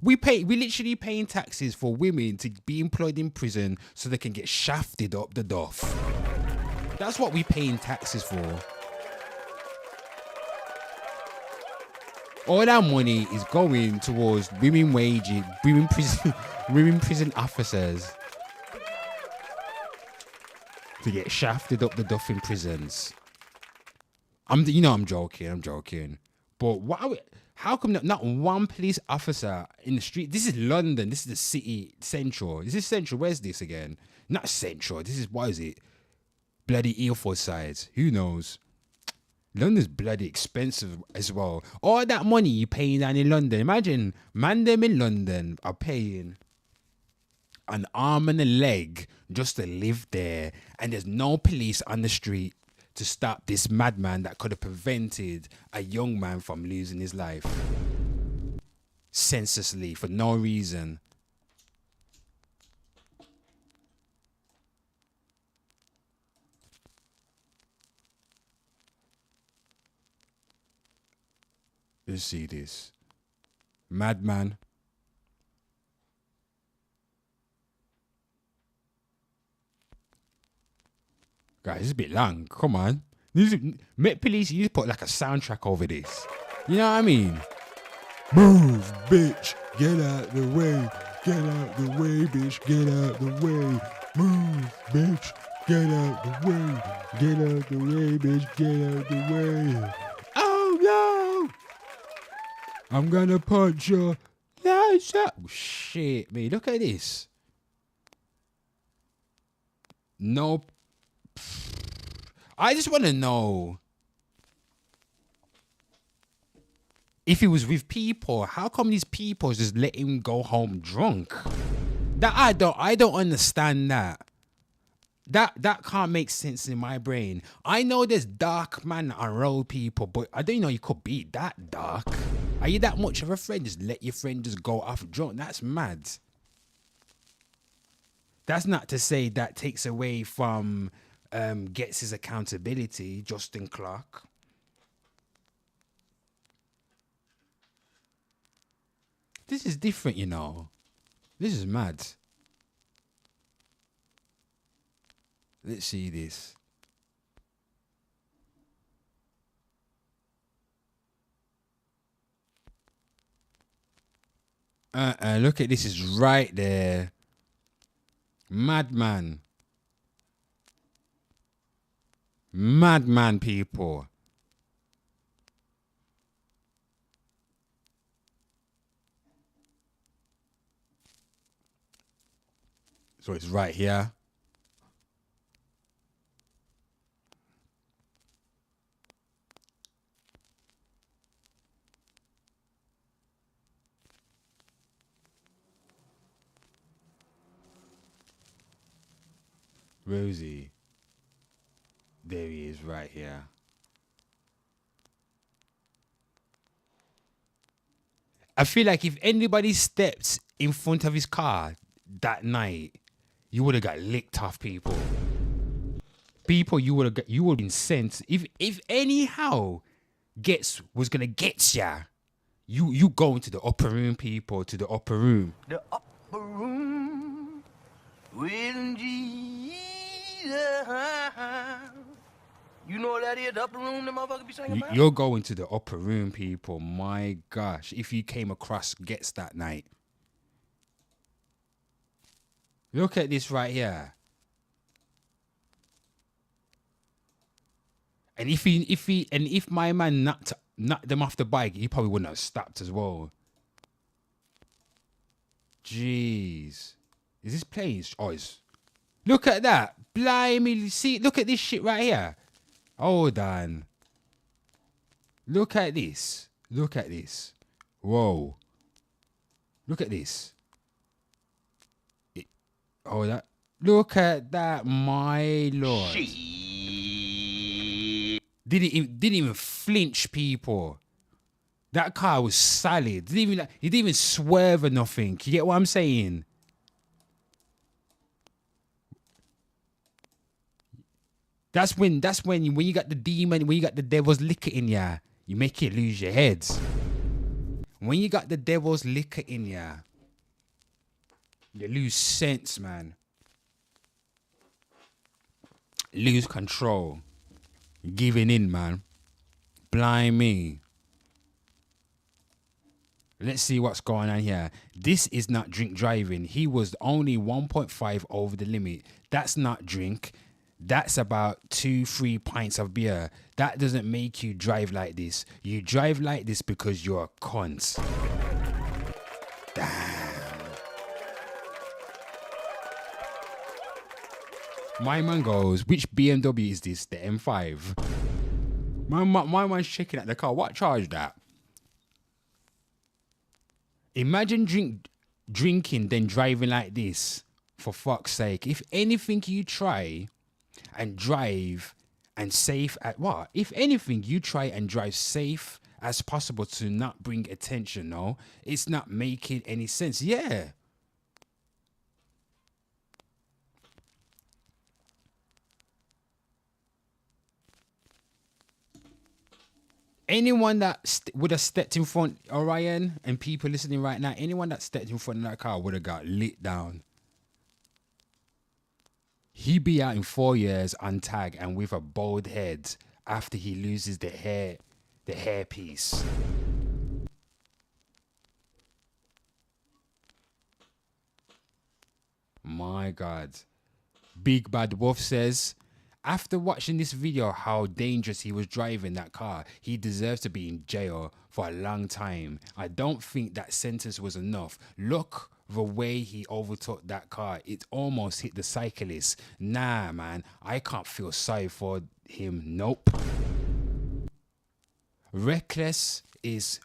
We literally paying taxes for women to be employed in prison so they can get shafted up the duff. That's what we paying taxes for. All that money is going towards women wages, women prison officers to get shafted up the duff in prisons. I'm joking. But how come not one police officer in the street? This is London. This is the city central. Is this central? Where's this again? Not central. This is, what is it? Bloody Ilford sides. Who knows? London's bloody expensive as well. All that money you paying down in London. Imagine, man, them in London are paying an arm and a leg just to live there, and there's no police on the street to stop this madman that could have prevented a young man from losing his life senselessly for no reason. Let's see this. Madman. Guys, it's a bit long. Come on. Met Police, you put like a soundtrack over this. You know what I mean? Move, bitch. Get out the way. Get out the way, bitch. Get out the way. Move, bitch. Get out the way. Get out the way, bitch. Get out the way. Oh, no. I'm gonna punch your lights out. Oh, shit, me. Look at this. Nope. I just want to know, if he was with people, how come these people just let him go home drunk? That I don't understand that. That can't make sense in my brain. I know there's dark man on road people, but I didn't know you could be that dark. Are you that much of a friend? Just let your friend just go off drunk. That's mad. That's not to say that takes away from Ghetts his accountability, Justin Clark. This is different, you know. This is mad. Let's see this. Look at this, is right there. Madman. Madman, people. So it's right here. Rosie. There he is right here. I feel like if anybody stepped in front of his car that night, you would have got licked off, people. People, you would have been sent. If anyhow Ghetts was gonna get ya, you go into the upper room, people, to the upper room. The upper room with Jesus. You know what that is? The upper room the motherfucker be singing about? You're going to the upper room, people. My gosh, if you came across Ghetts that night. Look at this right here. And if my man knocked them off the bike, he probably wouldn't have stopped as well. Jeez. Is this playing? Oh, it's... Look at that. Blimey. See, look at this shit right here. Hold on. Look at this. Look at this. Whoa. Look at this. That. Look at that, my lord. Didn't even flinch, people. That car was solid. He didn't even swerve or nothing. You get what I'm saying? That's when you got the demon, when you got the devil's liquor in ya, you make it lose your head. When you got the devil's liquor in ya, you lose sense, man. Lose control. Giving in, man. Blimey. Let's see what's going on here. This is not drink driving. He was only 1.5 over the limit. That's not drink. That's about 2-3 pints of beer. That doesn't make you drive like this. You drive like this because you're a cunt. Damn. My man goes, which BMW is this? The M5. My man's checking at the car. What charge that? Imagine drinking then driving like this. For fuck's sake. If anything you try and drive and safe at what? If anything you try and drive safe as possible to not bring attention, no? It's not making any sense. Yeah. Anyone that would have stepped in front, Orion, and people listening right now, anyone that stepped in front of that car would have got lit down. He be out in 4 years on tag and with a bald head after he loses the hairpiece. My God. Big Bad Wolf says, after watching this video how dangerous he was driving that car, he deserves to be in jail for a long time. I don't think that sentence was enough. Look the way he overtook that car. It almost hit the cyclist. Nah, man, I can't feel sorry for him. Nope. Reckless is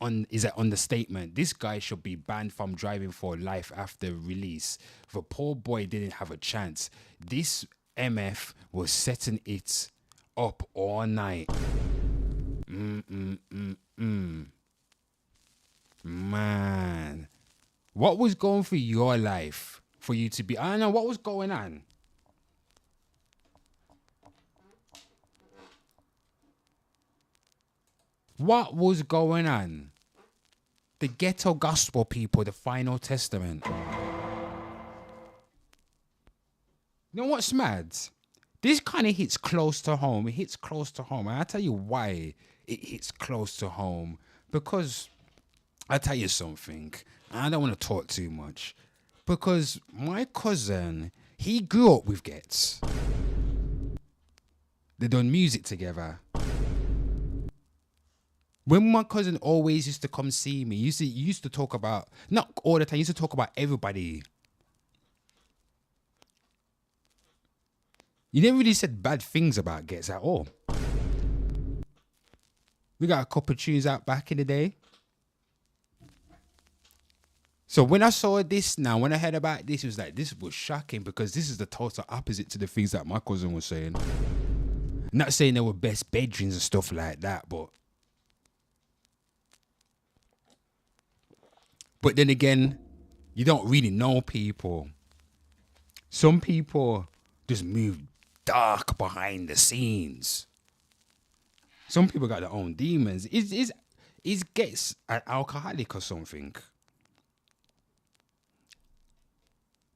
an understatement. This guy should be banned from driving for life after release. The poor boy didn't have a chance. This MF was setting it up all night. Man. What was going through your life for you to be... I don't know, what was going on? What was going on? The ghetto gospel people, the final testament. You know what's mad? This kind of hits close to home. It hits close to home. And I'll tell you why it hits close to home. Because I'll tell you something. I don't want to talk too much. Because my cousin, he grew up with Ghetts. They done music together. When my cousin always used to come see me, he used to talk about, not all the time, he used to talk about everybody. You never really said bad things about Ghetts at all. We got a couple of tunes out back in the day. So when I saw this now, when I heard about this, it was like, this was shocking because this is the total opposite to the things that my cousin was saying. Not saying there were best bedrooms and stuff like that, but then again, you don't really know people. Some people just move dark behind the scenes. Some people got their own demons. Is Ghetts an alcoholic or something?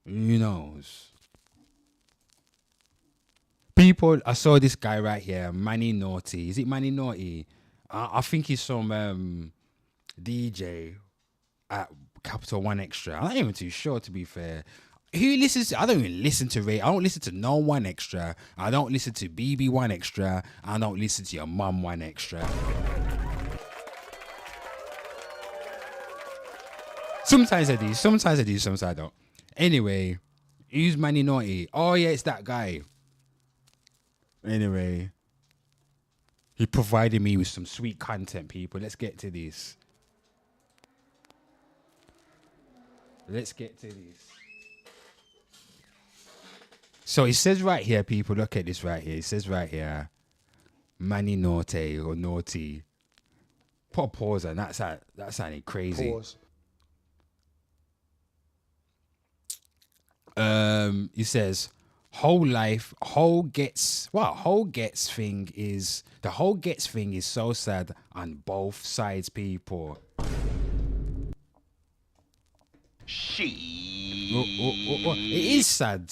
Who knows? People, I saw this guy right here, Manny Naughty. Is it Manny Naughty? I think he's some DJ at Capital One Extra. I'm not even too sure, to be fair. Who listens to, I don't even listen to Ray. I don't listen to no One Extra. I don't listen to BB One Extra. I don't listen to your mum One Extra. Sometimes I do, sometimes I don't. Anyway, who's Manny Naughty? Oh yeah, it's that guy. Anyway, he provided me with some sweet content, people. Let's get to this. So it says right here, people, look at this right here. It says right here, Manny Naughty or Naughty. Put a pause on that. That sounded crazy. Pause. He says whole Ghetts thing is so sad on both sides, people. It is sad.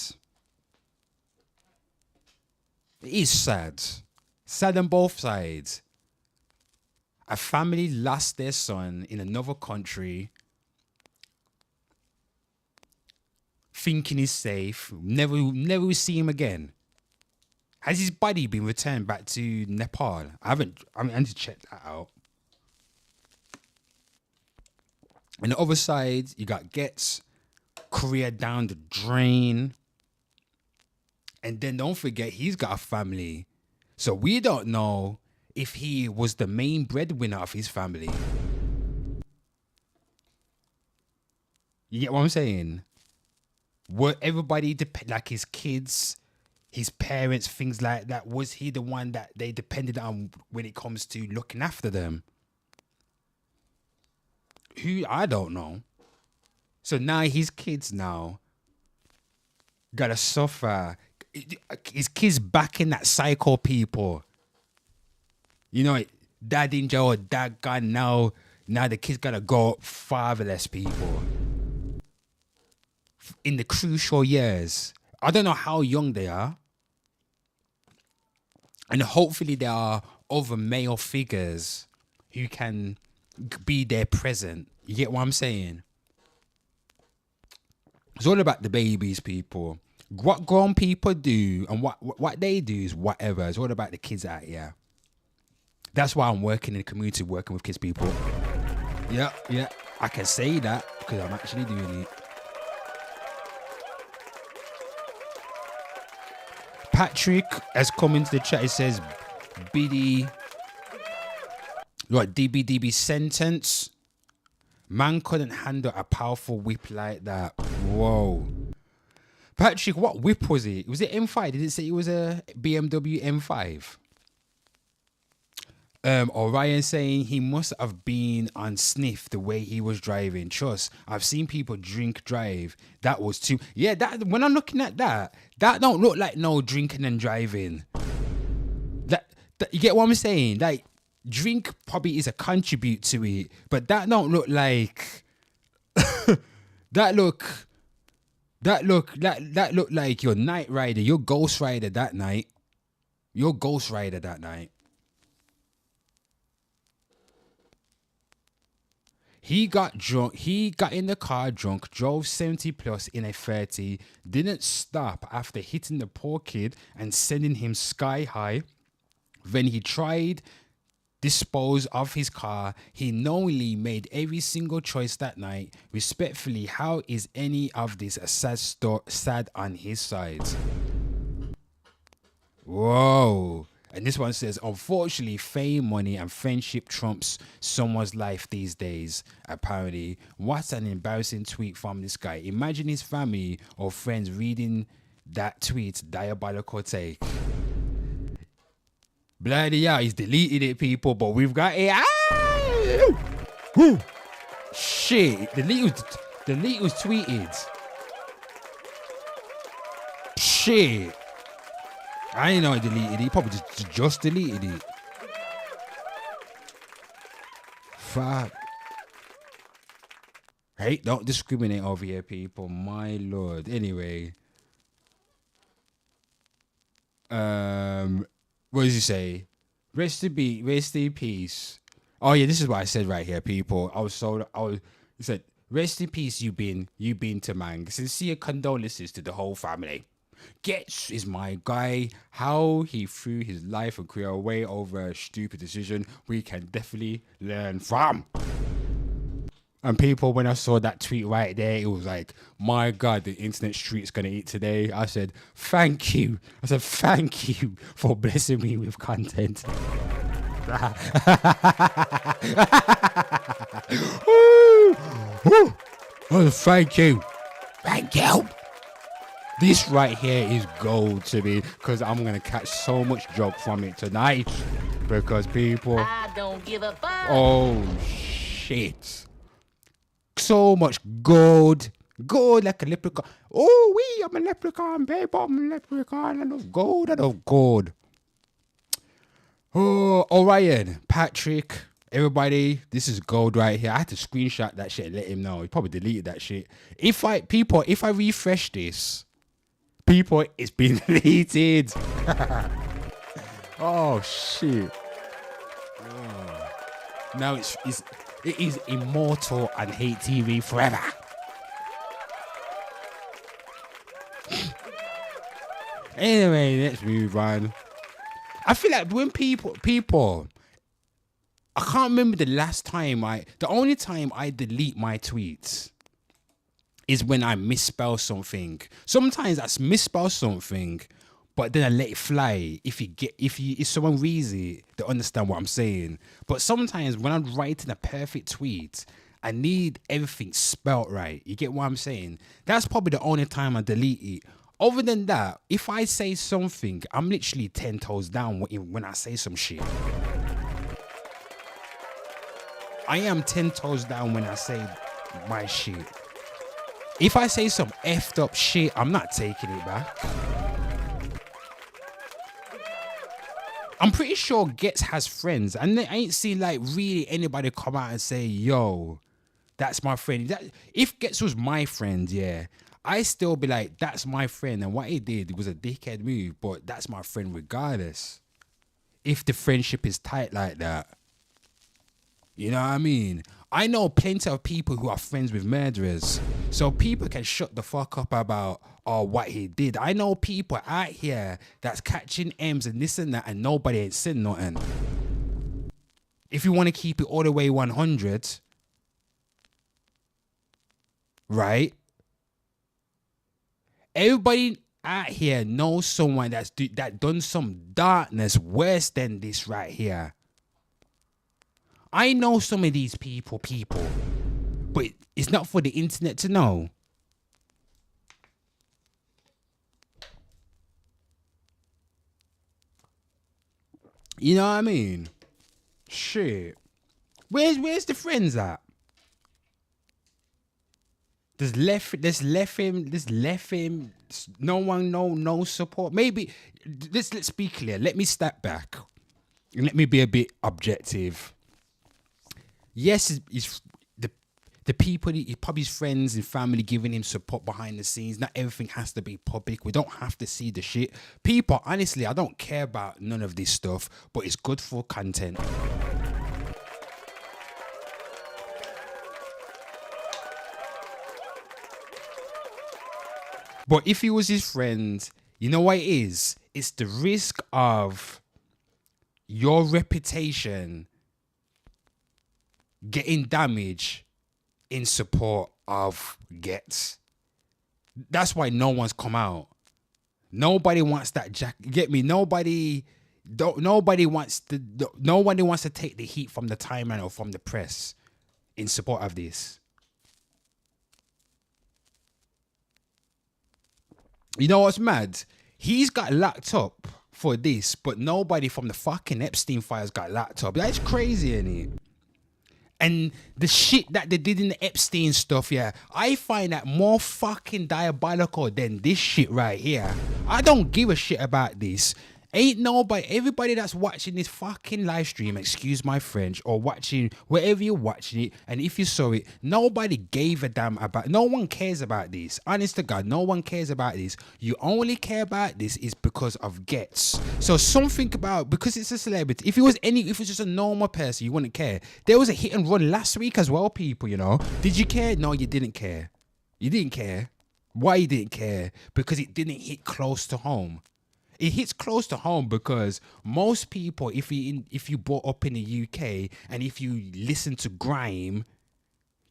It is sad. Sad on both sides. A family lost their son in another country, thinking he's safe. Never will see him again. Has his body been returned back to Nepal? I need to check that out. On the other side, you got Ghetts, career down the drain. And then don't forget, he's got a family. So we don't know if he was the main breadwinner of his family. You get what I'm saying? Were everybody, like his kids, his parents, things like that, was he the one that they depended on when it comes to looking after them? I don't know. So now his kids gotta suffer. His kids back in that cycle, people. You know, dad in jail, dad gone now. Now the kids gotta go up fatherless, people. In the crucial years. I don't know how young they are. And hopefully there are other male figures who can be there present. You get what I'm saying? It's all about the babies, people. What grown people do and what they do is whatever. It's all about the kids out here. That's why I'm working in the community, working with kids, people. Yeah. I can say that because I'm actually doing it. Patrick has come into the chat. It says, BD, what, DB sentence. Man couldn't handle a powerful whip like that. Whoa. Patrick, what whip was it? Was it M5? Did it say it was a BMW M5? Orion saying he must have been on sniff the way he was driving. Trust, I've seen people drink drive. That was too. Yeah, that when I'm looking at that don't look like no drinking and driving. That you get what I'm saying? Like, drink probably is a contribute to it, but that don't look like. that look like your night rider, your ghost rider that night. He got drunk. He got in the car drunk, drove 70 plus in a 30, didn't stop after hitting the poor kid and sending him sky high. When he tried dispose of his car, he knowingly made every single choice that night. Respectfully, how is any of this a sad on his side? Whoa. And this one says, unfortunately, fame, money, and friendship trumps someone's life these days, apparently. What an embarrassing tweet from this guy. Imagine his family or friends reading that tweet. Diabolical take. Bloody yeah, he's deleted it, people, but we've got it. Woo! Shit, delete was tweeted. Shit. I didn't know he deleted it. He probably just deleted it. Fuck. Hey, don't discriminate over here, people. My lord. Anyway. What does he say? Rest in peace. Oh yeah, this is what I said right here, people. He said, rest in peace, you been to Mang. Sincere condolences to the whole family. Ghetts is my guy. How he threw his life and career away over a stupid decision, we can definitely learn from. And people, when I saw that tweet right there, it was like, my God, the internet street's gonna eat today. I said, thank you. I said, thank you for blessing me with content. Oh, thank you. Thank you. This right here is gold to me because I'm going to catch so much joke from it tonight because people... I don't give a fuck. Oh, shit. So much gold. Gold like a leprechaun. Oh, I'm a leprechaun, babe. I'm a leprechaun. I love gold. I love gold. Oh, Orion, Patrick, everybody, this is gold right here. I had to screenshot that shit and let him know. He probably deleted that shit. If I refresh this... People, it's been deleted. Oh shit! Oh. Now it is immortal and hate TV forever. Anyway, let's move on. I feel like when people, I can't remember the last time the only time I delete my tweets is when I misspell something. Sometimes I misspell something, but then I let it fly. If someone reads it, they understand what I'm saying. But sometimes when I'm writing a perfect tweet, I need everything spelt right. You get what I'm saying? That's probably the only time I delete it. Other than that, if I say something, I'm literally 10 toes down when I say some shit. I am 10 toes down when I say my shit. If I say some effed up shit, I'm not taking it back. I'm pretty sure Ghetts has friends, and I ain't seen like really anybody come out and say, yo, that's my friend. If Ghetts was my friend, yeah, I still be like, that's my friend, and what he did was a dickhead move, but that's my friend regardless. If the friendship is tight like that. You know what I mean? I know plenty of people who are friends with murderers. So people can shut the fuck up about what he did. I know people out here that's catching M's and this and that and nobody ain't said nothing. If you want to keep it all the way 100, right? Everybody out here knows someone that done some darkness worse than this right here. I know some of these people, but it's not for the internet to know. You know what I mean? Shit. Where's the friends at? There's left him. No one, no support. Maybe let's be clear. Let me step back and let me be a bit objective. Yes, it's the people, probably his friends and family giving him support behind the scenes. Not everything has to be public. We don't have to see the shit. People, honestly, I don't care about none of this stuff, but it's good for content. But if he was his friend, you know what it is? It's the risk of your reputation getting damaged in support of Ghetts. That's why no one's come out. Nobody wants that Jack. Get me? Nobody nobody wants to take the heat from the timeline or from the press in support of this. You know what's mad? He's got locked up for this, but nobody from the fucking Epstein files got locked up. That's crazy, isn't it? And the shit that they did in the Epstein stuff, yeah, I find that more fucking diabolical than this shit right here. I don't give a shit about this. Ain't nobody, everybody that's watching this fucking live stream, excuse my French, or watching wherever you're watching it, and if you saw it, nobody gave a damn about, no one cares about this. Honest to God, no one cares about this. You only care about this is because of Ghetts. So something about, because it's a celebrity, if it was just a normal person, you wouldn't care. There was a hit and run last week as well, people, you know. Did you care? No, you didn't care. You didn't care. Why you didn't care? Because it didn't hit close to home. It hits close to home because most people, if you brought up in the UK and if you listen to grime,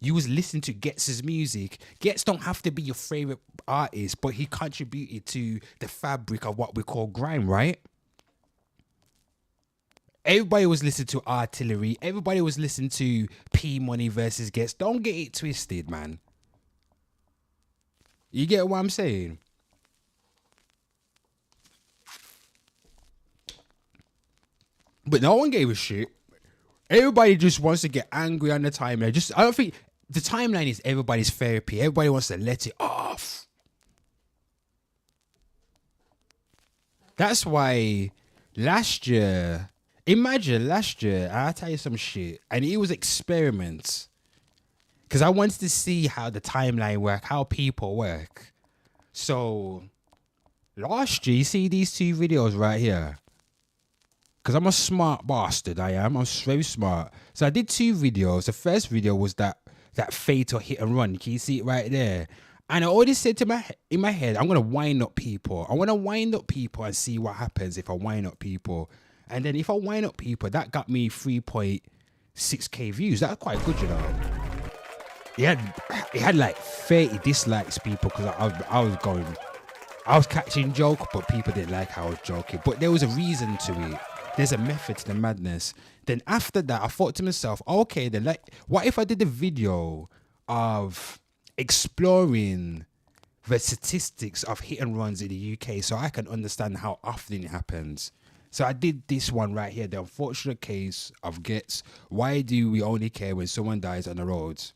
you was listening to Ghetts' music. Ghetts don't have to be your favorite artist, but he contributed to the fabric of what we call grime, right? Everybody was listening to Artillery. Everybody was listening to P Money versus Ghetts. Don't get it twisted, man. You get what I'm saying? But no one gave a shit. Everybody just wants to get angry on the timeline. I don't think the timeline is everybody's therapy. Everybody wants to let it off. That's why last year, I'll tell you some shit, and it was experiments. Because I wanted to see how the timeline work, how people work. So last year, you see these two videos right here. Because I'm a smart bastard, I am. I'm very smart. So I did two videos. The first video was that fatal hit and run. Can you see it right there? And I already said in my head, I'm going to wind up people. I want to wind up people and see what happens if I wind up people. And then if I wind up people, that got me 3.6k views. That's quite good, you know. It had like 30 dislikes, people, because I was catching joke, but people didn't like how I was joking. But there was a reason to it. There's a method to the madness. Then after that, I thought to myself, okay, then like, what if I did a video of exploring the statistics of hit and runs in the UK so I can understand how often it happens? So I did this one right here, the unfortunate case of Ghetts. Why do we only care when someone dies on the roads?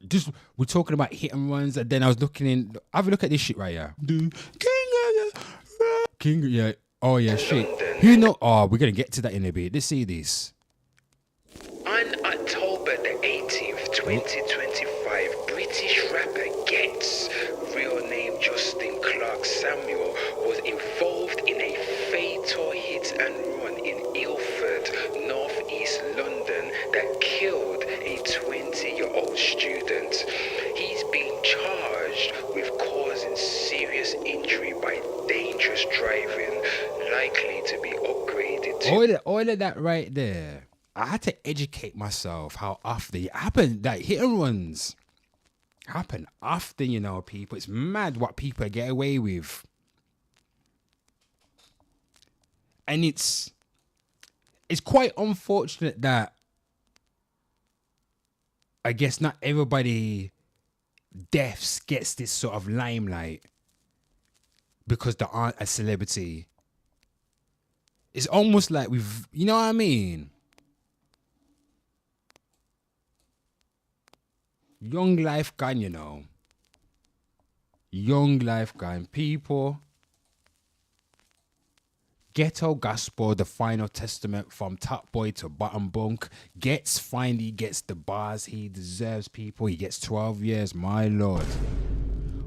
Just, we're talking about hit and runs, and then I was looking in, have a look at this shit right here. King, yeah. Oh, yeah, shit. Who know? Oh, we're going to get to that in a bit. Let's see this. On October the 18th, 2025, British rapper Ghetts, real name Justin Clark Samuel, was involved in a fatal hit and run in Ilford, northeast London, that killed a 20-year-old student. He's being charged with causing serious injury by dangerous driving, likely to be upgraded to... All of that right there. I had to educate myself how often it happened. That hit and runs happen often, you know, people. It's mad what people get away with. And it's quite unfortunate that I guess not everybody deaths gets this sort of limelight because they aren't a celebrity. It's almost like you know what I mean? Young life gone, you know. Young life gone. People. Ghetto gospel, the final testament from top boy to bottom bunk. Ghetts finally gets the bars he deserves, people. He gets 12 years, my lord.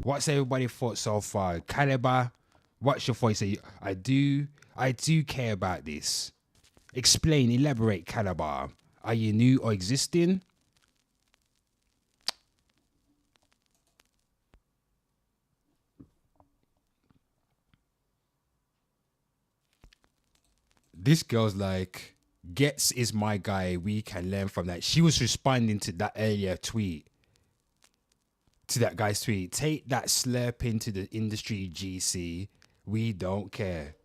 What's everybody thought so far? Caliber, what's your voice? I do care about this. Explain, elaborate, Caliber. Are you new or existing? This girl's like, Ghetts is my guy. We can learn from that. She was responding to that earlier tweet. To that guy's tweet. Take that slurp into the industry, GC. We don't care.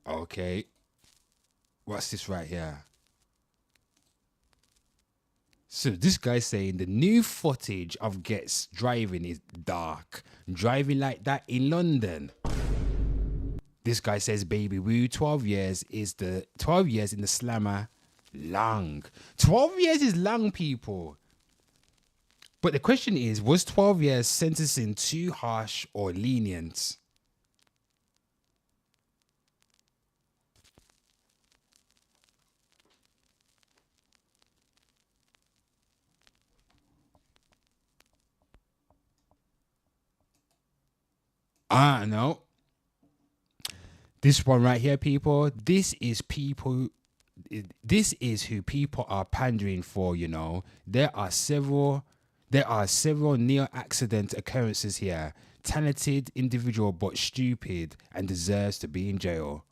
Okay. What's this right here? So this guy's saying the new footage of Ghetts driving is dark. Driving like that in London. This guy says, baby woo, 12 years in the slammer. Long. 12 years is long, people. But the question is, was 12 years sentencing too harsh or lenient? I don't know. This one right here, people. This is who people are pandering for, you know. There are several near accident occurrences here. Talented individual but stupid and deserves to be in jail.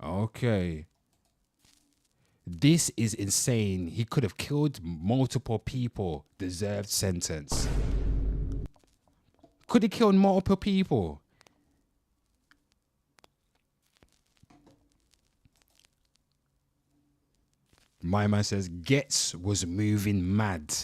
Okay. This is insane. He could have killed multiple people. Deserved sentence. Could have killed multiple people. My man says Ghetts was moving mad.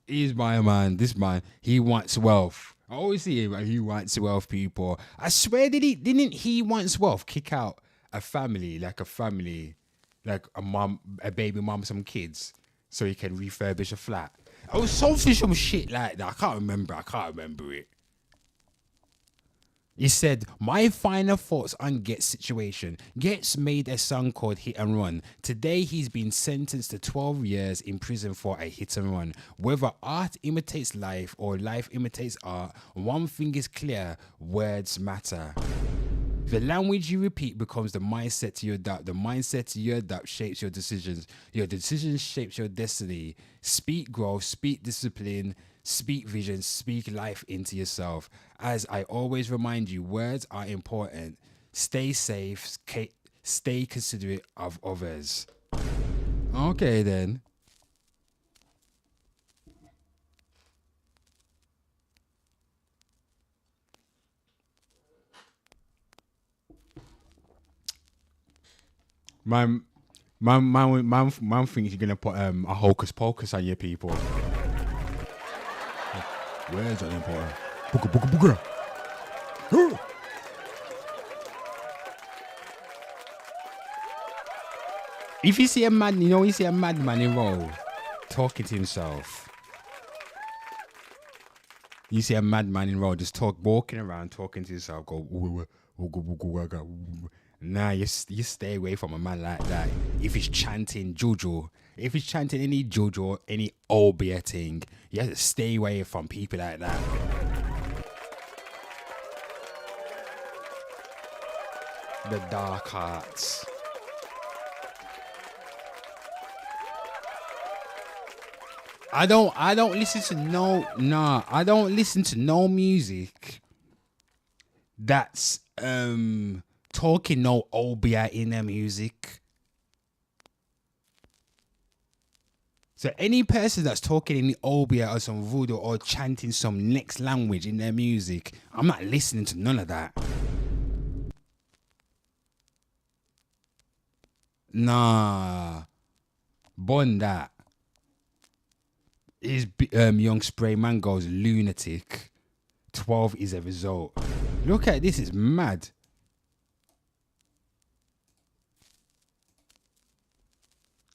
He's my man. This man, he wants wealth. I always see him, he wants wealth, people. I swear, didn't he wants wealth kick out a family, like a mom, a baby mom, some kids, so he can refurbish a flat? I was something, some shit like that. I can't remember it. He said, my final thoughts on Ghetts' situation. Ghetts made a song called Hit and Run. Today, he's been sentenced to 12 years in prison for a hit and run. Whether art imitates life or life imitates art, one thing is clear, words matter. The language you repeat becomes the mindset you adopt. The mindset you adopt shapes your decisions. Your decisions shapes your destiny. Speak growth, speak discipline, speak vision, speak life into yourself. As I always remind you, words are important. Stay safe, stay considerate of others. Okay then. Man thinks you're gonna put a hocus pocus on your people. Words are important. Booga booga booga. If you see a man, you see a madman in road talking to himself. You see a madman in road just walking around talking to himself. Nah, you stay away from a man like that. If he's chanting juju, if he's chanting any juju, any obia thing, you have to stay away from people like that. The dark arts. I don't listen to I don't listen to no music that's talking no obia in their music. So any person that's talking in the obia or some voodoo or chanting some next language in their music, I'm not listening to none of that. Nah, bun that. His young spray man goes lunatic. 12 is a result. Look at this, it's mad.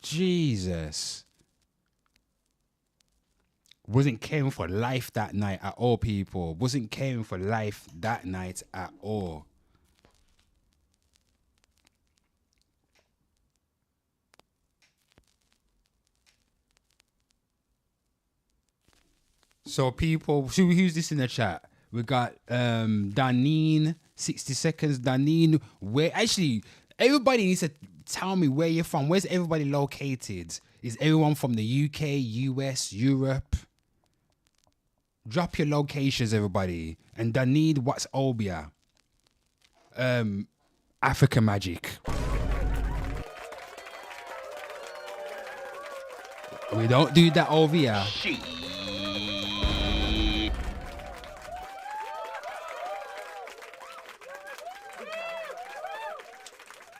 Jesus. Wasn't caring for life that night at all, people. Wasn't caring for life that night at all. So people, who's this in the chat? We got Danine, 60 seconds. Danine, where actually everybody needs to tell me where you're from. Where's everybody located? Is everyone from the UK, US, Europe? Drop your locations, everybody. And Danine, what's obia? Africa Magic. We don't do that over here.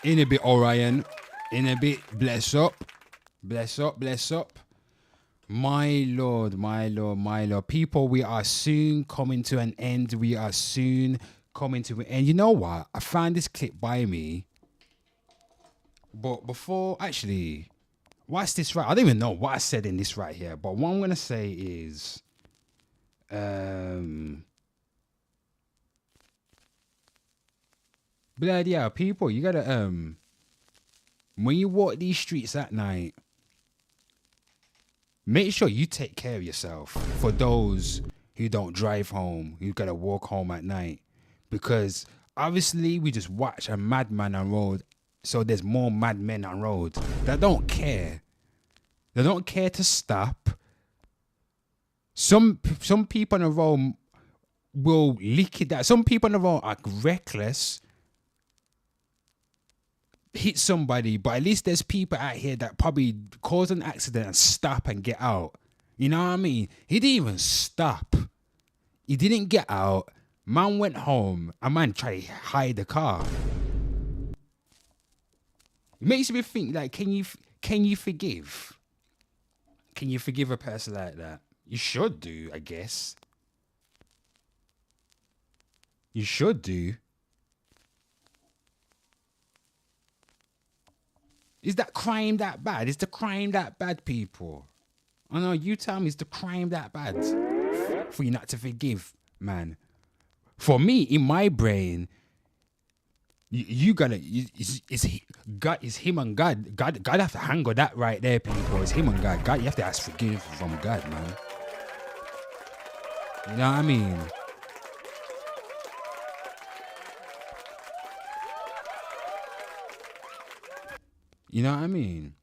In a bit, Orion. In a bit, bless up. Bless up, bless up. My Lord, my Lord, my Lord. People, we are soon coming to an end. We are soon coming to an end. You know what? I found this clip by me. But before, actually, what's this right? I don't even know what I said in this right here. But what I'm going to say is... bloody hell, people, you gotta when you walk these streets at night, make sure you take care of yourself. For those who don't drive home, you gotta walk home at night, because obviously we just watch a madman on road, so there's more madmen on road that don't care. They don't care to stop. Some people on the road will lick it down. Some people on the road are reckless, hit somebody, but at least there's people out here that probably cause an accident and stop and get out. You know what I mean? He didn't even stop. He didn't get out. Man went home. A man tried to hide the car. It makes me think, like, can you forgive? Can you forgive a person like that? You should do, I guess. You should do. Is that crime that bad? Is the crime that bad, people? I know, you tell me, is the crime that bad for you not to forgive, man? For me, in my brain, you gotta, it's God, it's him and God. God have to handle that right there, people. It's him and God. God, you have to ask forgiveness from God, man. You know what I mean? You know what I mean?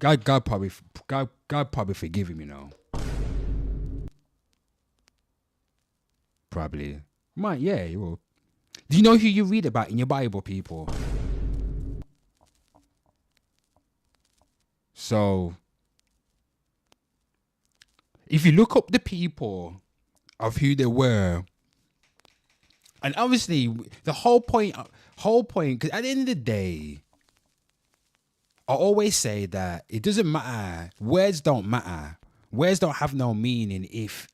God probably forgive him, you know. Probably. Might, yeah, he will. Do you know who you read about in your Bible, people? So, if you look up the people of who they were, and obviously the whole point, because at the end of the day, I always say that it doesn't matter. Words don't matter. Words don't have no meaning if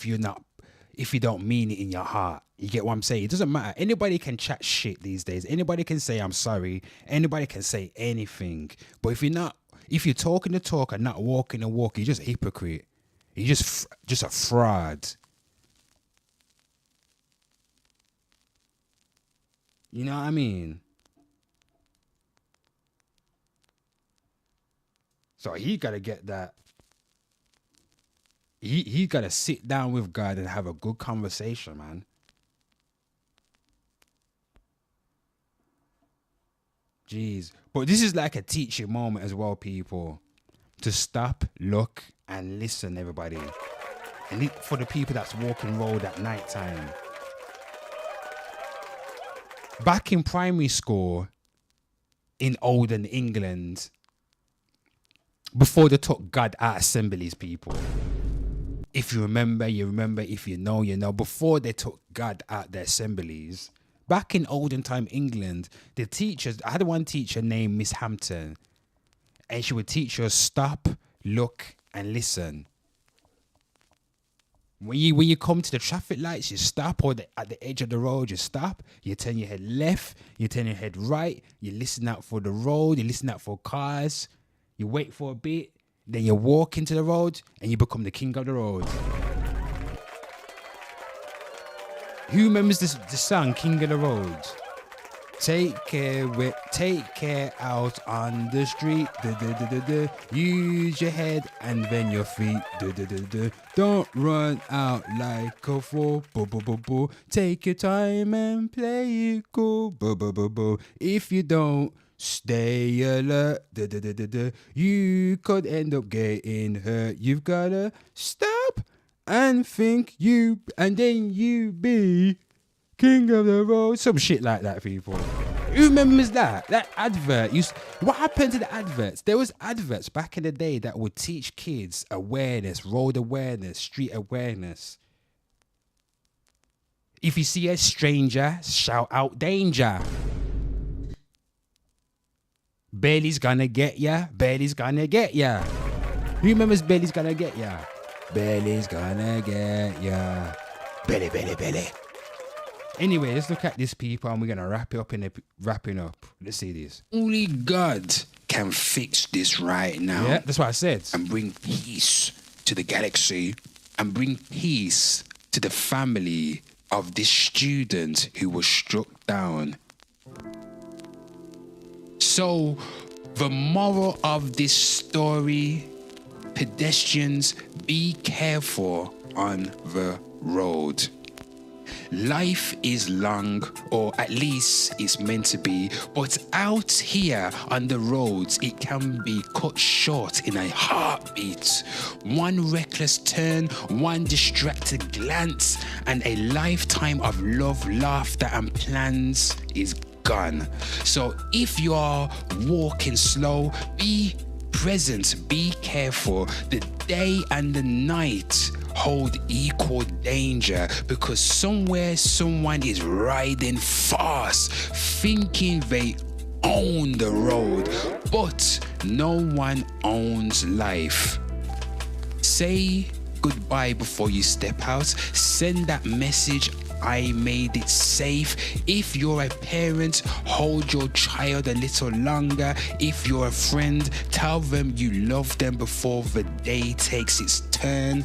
you don't mean it in your heart. You get what I'm saying? It doesn't matter. Anybody can chat shit these days. Anybody can say I'm sorry. Anybody can say anything. But if you're talking the talk and not walking the walk, you're just a hypocrite. You're just a fraud. You know what I mean? So he gotta get that. He gotta sit down with God and have a good conversation, man. Jeez. But this is like a teaching moment as well, people. To stop, look, and listen, everybody. And for the people that's walking road at night time. Back in primary school in Oldham, England, before they took God out assemblies, people. If you remember, you remember. If you know, you know. Before they took God out the assemblies, back in olden time England, the teachers, I had one teacher named Miss Hampton, and she would teach us stop, look, and listen. When you come to the traffic lights, you stop, or at the edge of the road, you stop. You turn your head left, you turn your head right. You listen out for the road, you listen out for cars. You wait for a bit, then you walk into the road, and you become the king of the road. Who remembers the song King of the Road? Take care out on the street. Use your head and then your feet. Don't run out like a fool. Take your time and play it cool. If you don't, stay alert. You could end up getting hurt. You've gotta stop and think and then you be king of the road. Some shit like that, people. Who remembers that? That advert. What happened to the adverts? There was adverts back in the day that would teach kids awareness, road awareness, street awareness. If you see a stranger, shout out danger. Bailey's gonna get ya. Bailey's gonna get ya. Who remembers Bailey's gonna get ya? Bailey's gonna get ya. Bailey, Bailey, Bailey. Anyway, let's look at this, people, and we're gonna wrap it up wrapping up. Let's see this. Only God can fix this right now. Yeah, that's what I said. And bring peace to the galaxy and bring peace to the family of this student who was struck down. So, the moral of this story, pedestrians, be careful on the road. Life is long, or at least it's meant to be, but out here on the roads, it can be cut short in a heartbeat. One reckless turn, one distracted glance, and a lifetime of love, laughter, and plans is gone. So if you are walking slow, be present, be careful. The day and the night hold equal danger, because somewhere someone is riding fast, thinking they own the road, but no one owns life. Say goodbye before you step out. Send that message, I made it safe. If you're a parent, hold your child a little longer. If you're a friend, tell them you love them before the day takes its turn.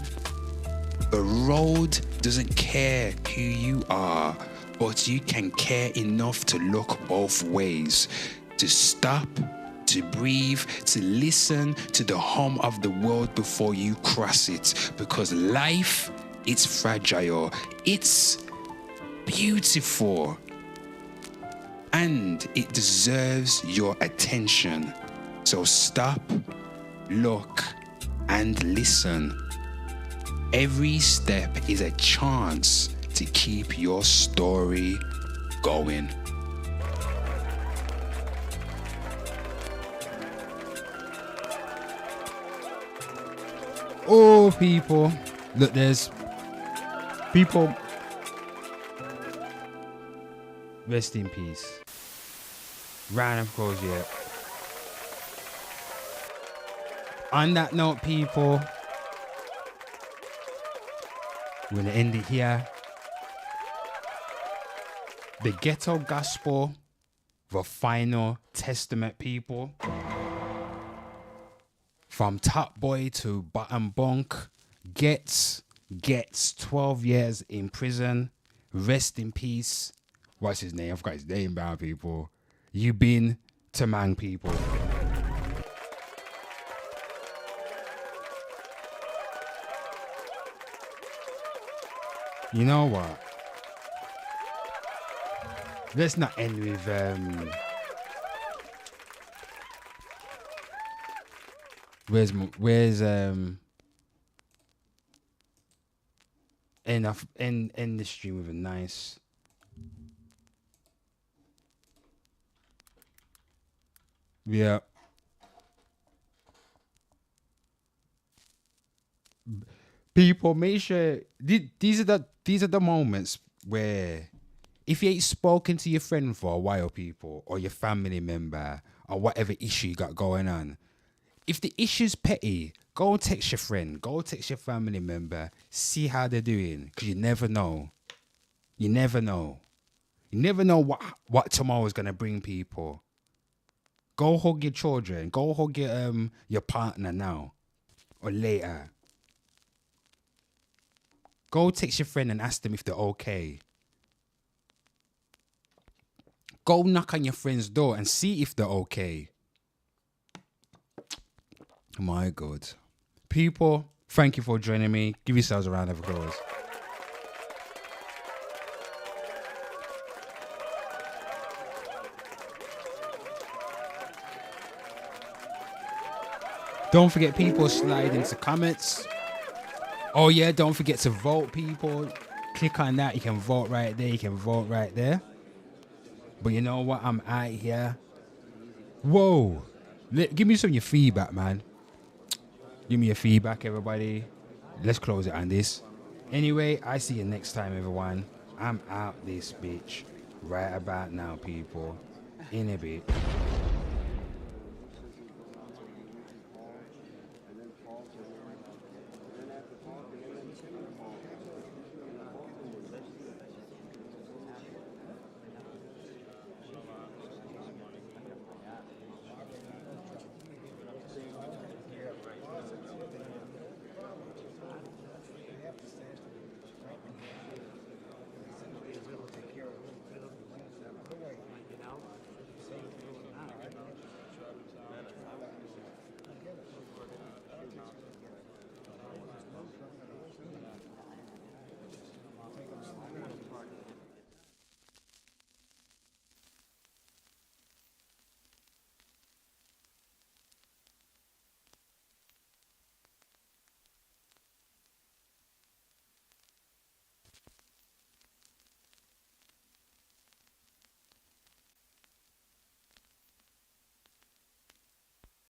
The road doesn't care who you are, but you can care enough to look both ways, to stop, to breathe, to listen to the hum of the world before you cross it, because life, it's fragile, it's beautiful, and it deserves your attention. So stop, look, and listen. Every step is a chance to keep your story going. Oh, people. Look, there's people. Rest in peace. Round of applause, yeah. On that note, people, we're going to end it here. The ghetto gospel, the final testament, people. From top boy to bottom bunk, Ghetts 12 years in prison. Rest in peace. What's his name? I've got his name down, people. You been to Mang, people. You know what? Let's not end with where's end the stream with a nice yeah. People, make sure these are the moments where if you ain't spoken to your friend for a while, people, or your family member, or whatever issue you got going on, if the issue's petty, go text your friend, go text your family member, see how they're doing, because you never know. You never know. You never know what tomorrow's gonna bring, people. Go hug your children. Go hug your partner now or later. Go text your friend and ask them if they're okay. Go knock on your friend's door and see if they're okay. My God. People, thank you for joining me. Give yourselves a round of applause. Don't forget, people, slide into comments. Oh yeah, don't forget to vote, people. Click on that. You can vote right there. You can vote right there. But you know what? I'm out here. Whoa. Give me some of your feedback, man. Give me your feedback, everybody. Let's close it on this. Anyway, I see you next time, everyone. I'm out this bitch. Right about now, people. In a bit.